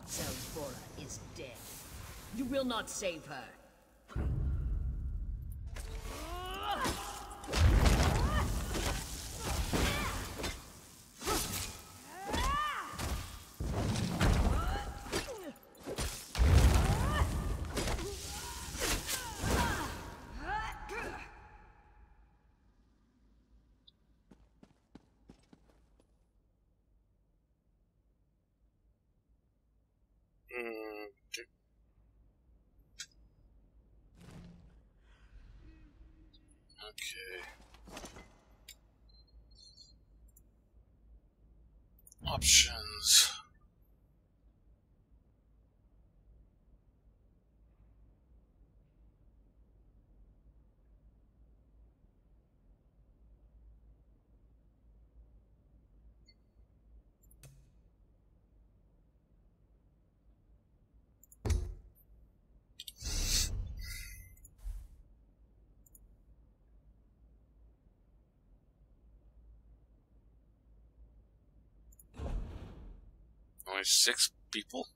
Selphora is dead. You will not save her. Okay. Options. Only 6 people?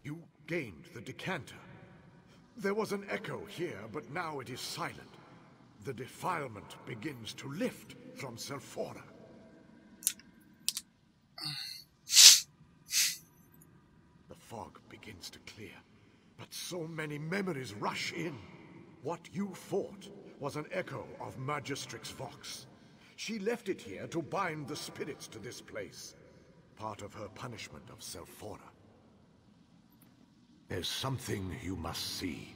You gained the decanter. There was an echo here, but now it is silent. The defilement begins to lift from Selphora. The fog begins to clear, but so many memories rush in. What you fought was an echo of Magistrix Vox. She left it here to bind the spirits to this place. Part of her punishment of Selphora. There's something you must see.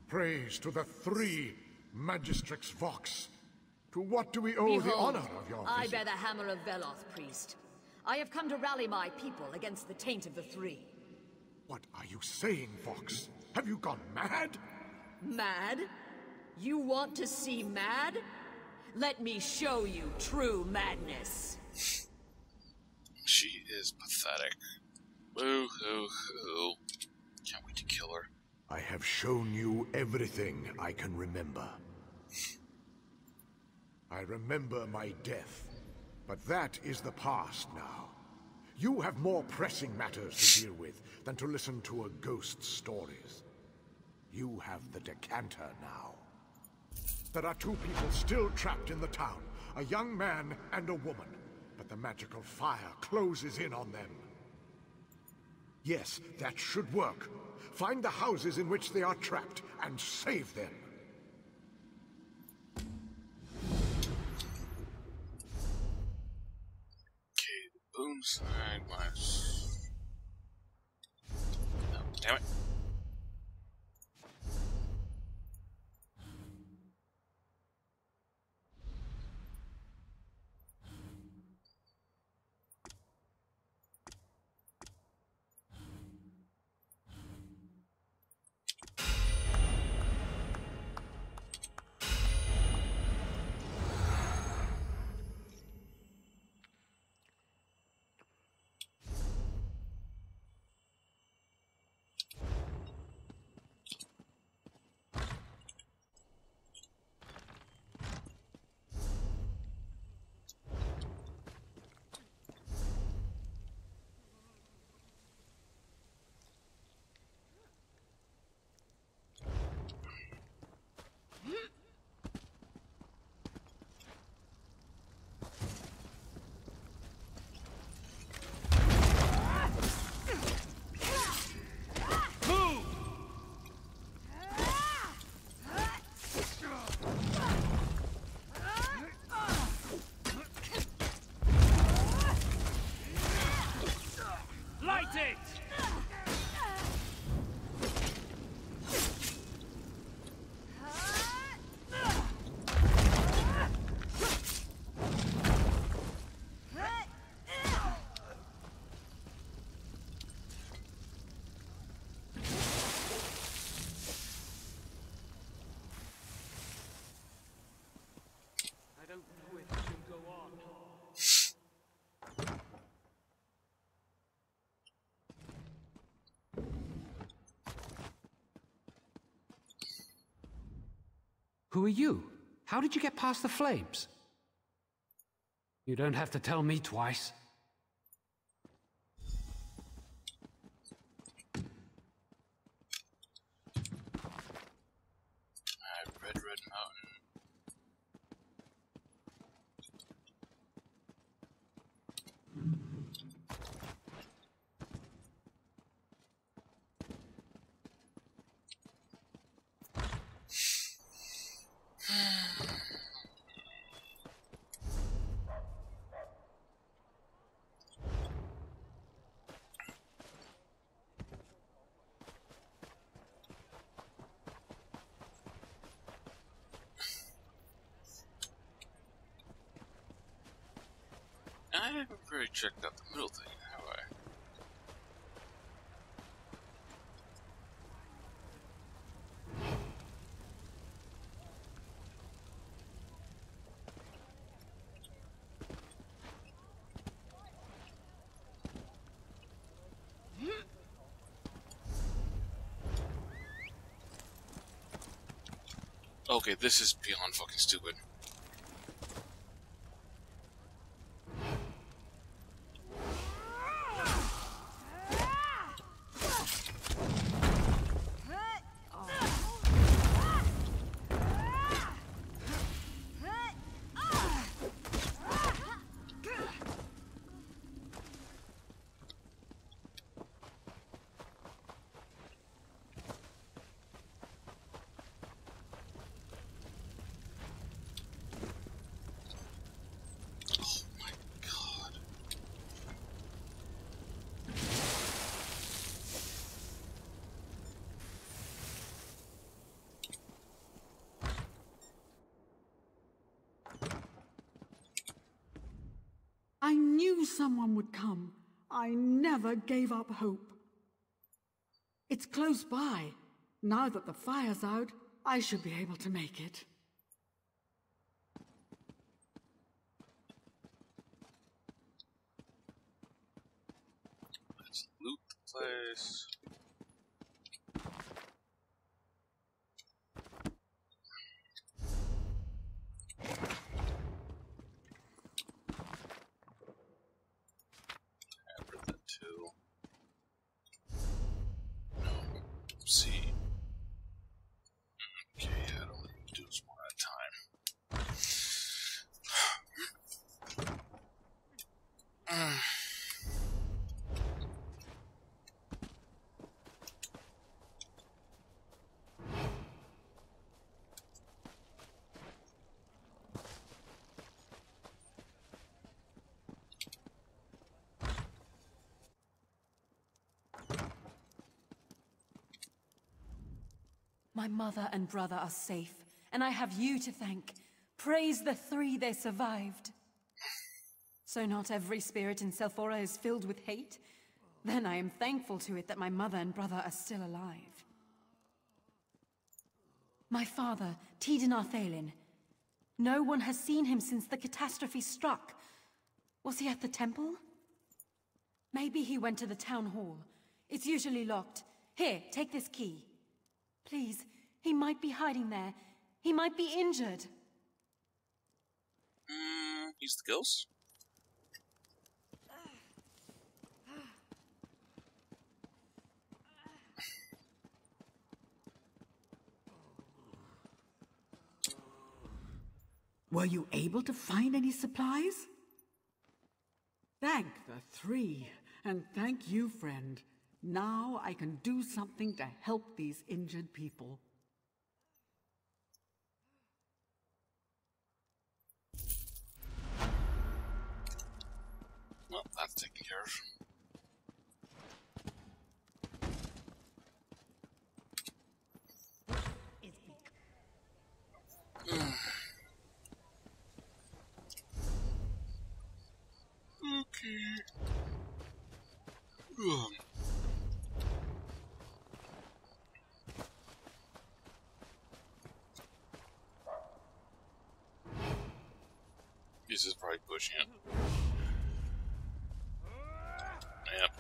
Praise to the 3 Magistrix Vox. To what do we owe Behold, the honor of your I visit? bear the hammer of Veloth, priest. I have come to rally my people against the taint of the 3. What are you saying, Vox? Have you gone mad? Mad? You want to see mad? Let me show you true madness. She is pathetic. Boo-hoo-hoo. Can't wait to kill her. I have shown you everything I can remember. I remember my death, but that is the past now. You have more pressing matters to deal with than to listen to a ghost's stories. You have the decanter now. There are 2 people still trapped in the town, a young man and a woman, but the magical fire closes in on them. Yes, that should work. Find the houses in which they are trapped and save them. Okay, the boom sign was... No, damn it. Who are you? How did you get past the flames? You don't have to tell me twice. Red Mountain. I haven't really checked out the middle thing, have I? Okay, this is beyond fucking stupid. I knew someone would come. I never gave up hope. It's close by. Now that the fire's out, I should be able to make it. Let's loot the place. See. Okay, I don't need to do this one at a time. My mother and brother are safe, and I have you to thank. Praise the three they survived. So not every spirit in Selphora is filled with hate? Then I am thankful to it that my mother and brother are still alive. My father, Tidin Arthalin. No one has seen him since the catastrophe struck. Was he at the temple? Maybe he went to the town hall. It's usually locked. Here, take this key. Please, he might be hiding there. He might be injured. He's the ghost? Were you able to find any supplies? Thank the three, and thank you, friend. Now I can do something to help these injured people. Well, that's taken care of. Okay. This is probably pushing it. Yep.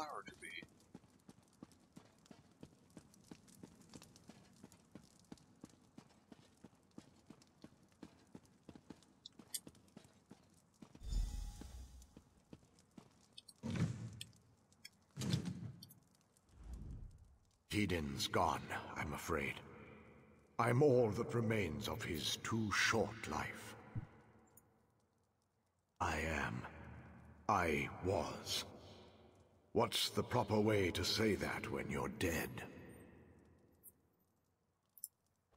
flower to be? Heden's gone, I'm afraid. I'm all that remains of his too short life. I was. What's the proper way to say that when you're dead?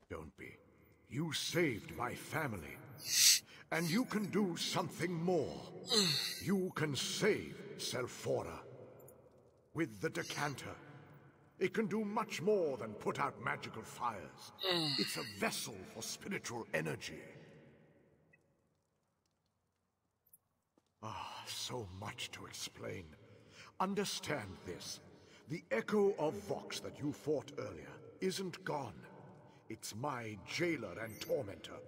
Don't be. You saved my family. And you can do something more. You can save Selphora. With the decanter. It can do much more than put out magical fires. It's a vessel for spiritual energy. Ah, so much to explain. Understand this. The echo of Vox that you fought earlier isn't gone. It's my jailer and tormentor.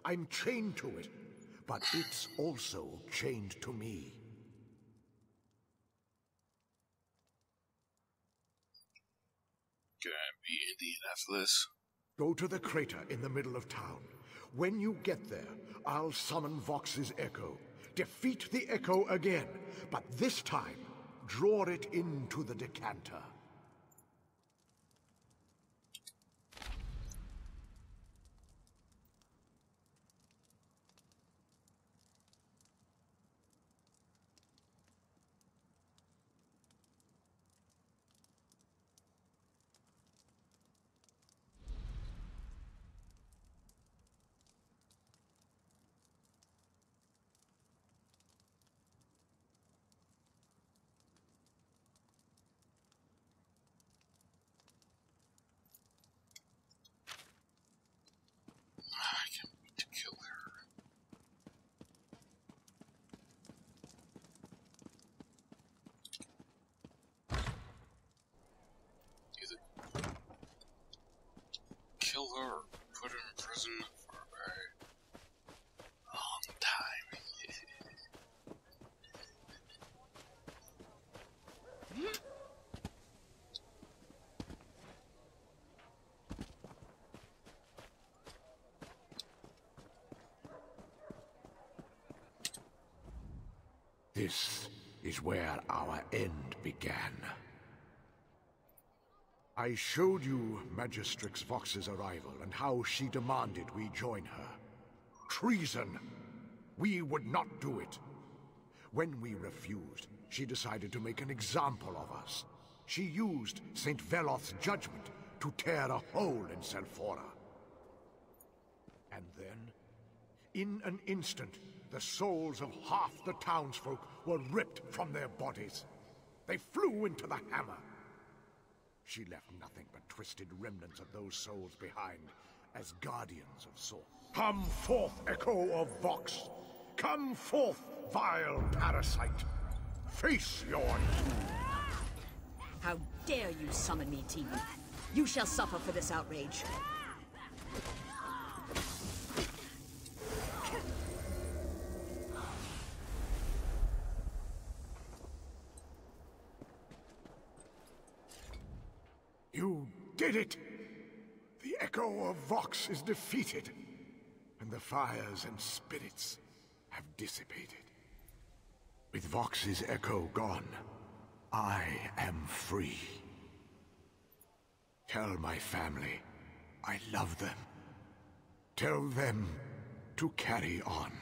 I'm chained to it, but it's also chained to me. Can I be Indian after this? Go to the crater in the middle of town. When you get there, I'll summon Vox's echo. Defeat the echo again, but this time, draw it into the decanter. I can't wait to kill her. Either kill her or put her in prison for a long time. This is where our end began. I showed you Magistrix Vox's arrival and how she demanded we join her. Treason! We would not do it. When we refused, she decided to make an example of us. She used St. Veloth's judgment to tear a hole in Selphora. And then, in an instant, the souls of half the townsfolk were ripped from their bodies. They flew into the hammer. She left nothing but twisted remnants of those souls behind as guardians of sorts. Come forth, Echo of Vox! Come forth, vile parasite! Face your doom! How dare you summon me, Team? You shall suffer for this outrage. You did it! The Echo of Vox is defeated, and the fires and spirits have dissipated. With Vox's echo gone, I am free. Tell my family I love them. Tell them to carry on.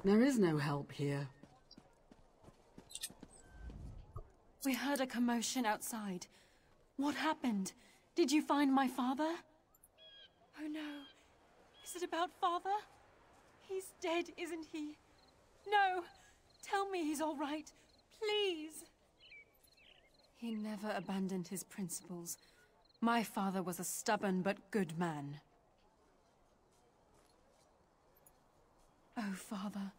There is no help here. We heard a commotion outside. What happened? Did you find my father? Oh no. Is it about father? He's dead, isn't he? No! Tell me he's all right. Please! He never abandoned his principles. My father was a stubborn but good man. Oh, Father,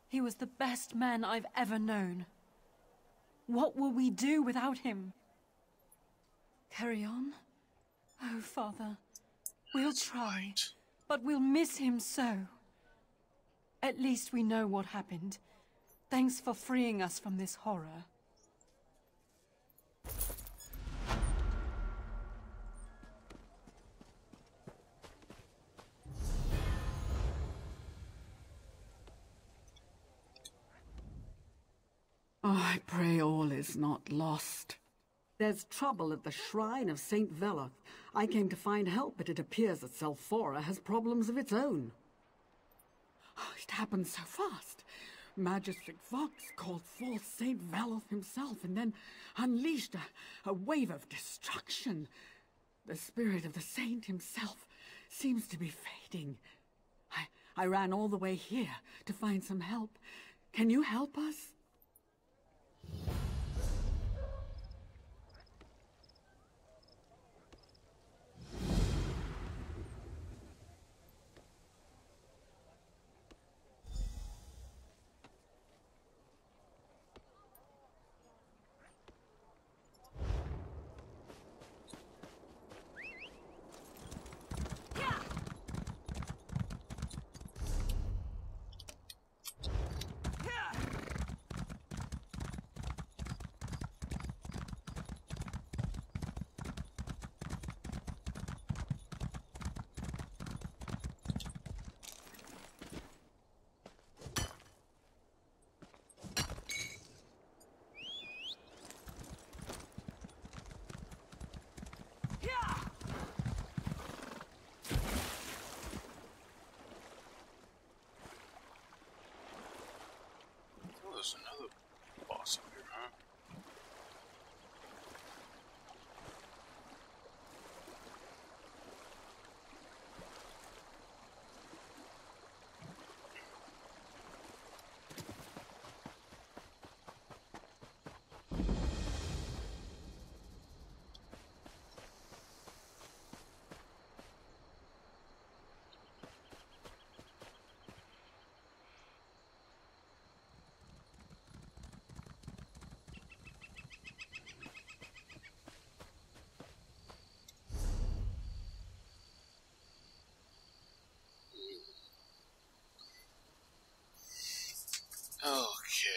he was the best man I've ever known. What will we do without him? Carry on? Oh, Father. We'll try, but we'll miss him so. At least we know what happened. Thanks for freeing us from this horror. Oh, I pray all is not lost. There's trouble at the shrine of Saint Veloth. I came to find help, but it appears that Selphora has problems of its own. Oh, it happened so fast. Magistrate Vox called forth Saint Veloth himself and then unleashed a wave of destruction. The spirit of the saint himself seems to be fading. I ran all the way here to find some help. Can you help us? There's another boss up here, huh? Okay.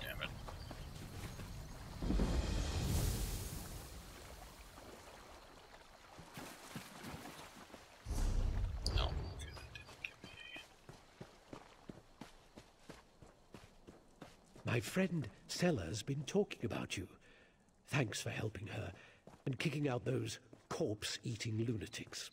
Damn it. No, okay, that didn't give me My friend Sella's been talking about you. Thanks for helping her and kicking out those corpse-eating lunatics.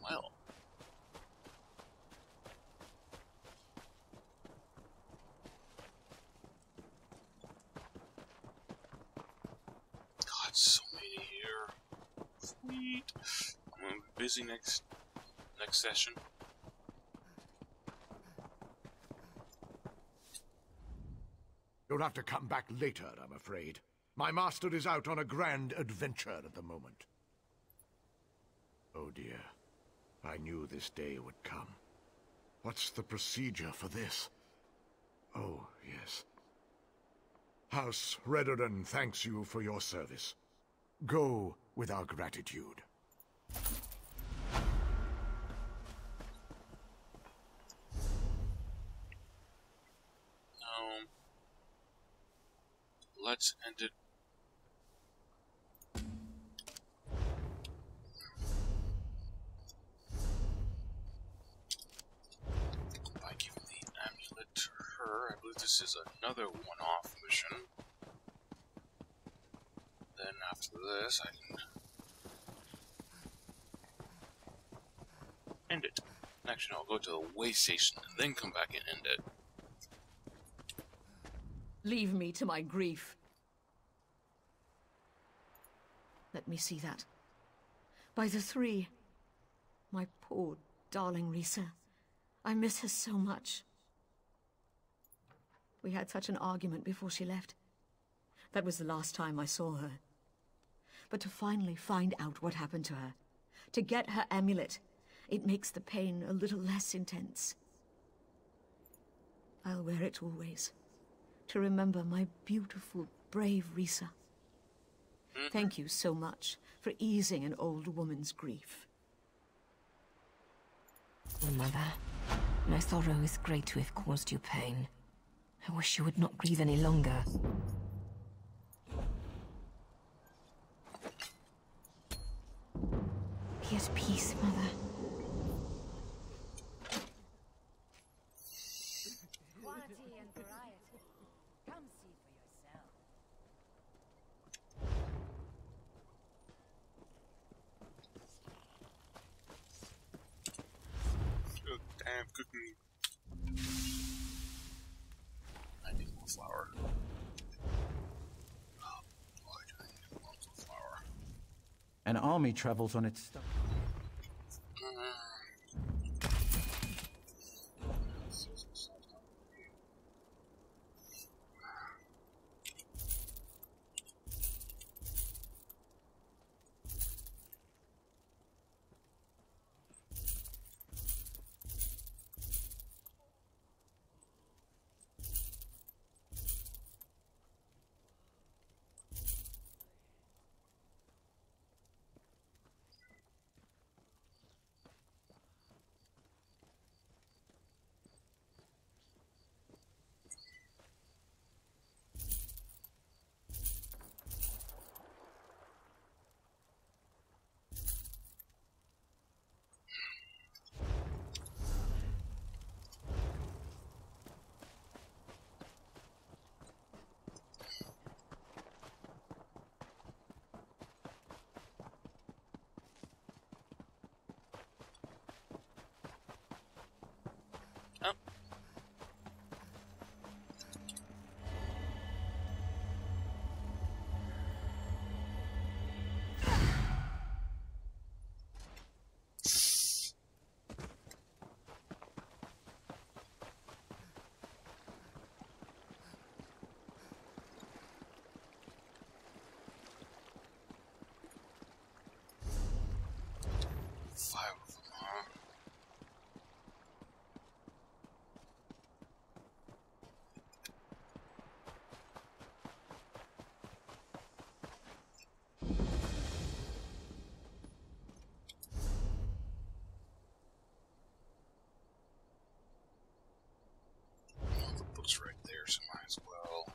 Well. God, so many here. Sweet. I'm gonna be busy next session. You'll have to come back later, I'm afraid. My master is out on a grand adventure at the moment. Oh dear. I knew this day would come. What's the procedure for this? Oh, yes. House Redoran thanks you for your service. Go with our gratitude. let's end it. By giving the amulet to her, I believe this is another one-off mission. Then after this, I can end it. Actually, I'll go to the way station and then come back and end it. Leave me to my grief. Let me see that. By the three. My poor, darling Risa. I miss her so much. We had such an argument before she left. That was the last time I saw her. But to finally find out what happened to her, to get her amulet, it makes the pain a little less intense. I'll wear it always, to remember my beautiful, brave Risa. Thank you so much for easing an old woman's grief. Oh, Mother, my sorrow is great to have caused you pain. I wish you would not grieve any longer. Be at peace, Mother. Quality and variety. Come see for yourself. Good damn cooking. I need more flour. Oh boy, do I need lots of flour. An army travels on its stomach. Right there, so might as well.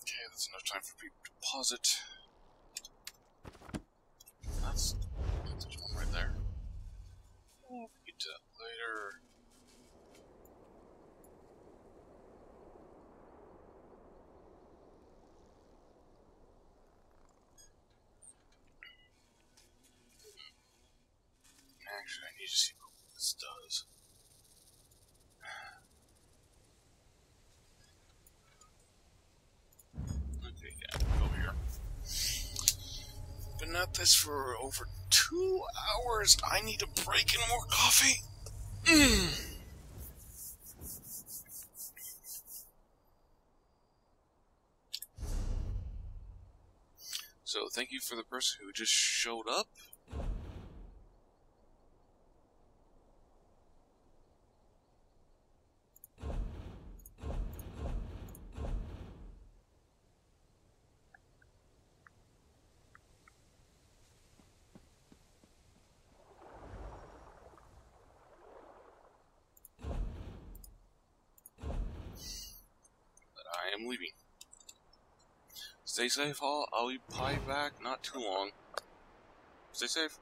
Okay, that's enough time for people to deposit. That's one right there. We'll get to that later. Actually, I need to see what this does. Okay, yeah, go here. Been at this for over 2 hours. I need a break and more coffee. So, thank you for the person who just showed up. leaving. Stay safe, all. I'll be back not too long. Stay safe.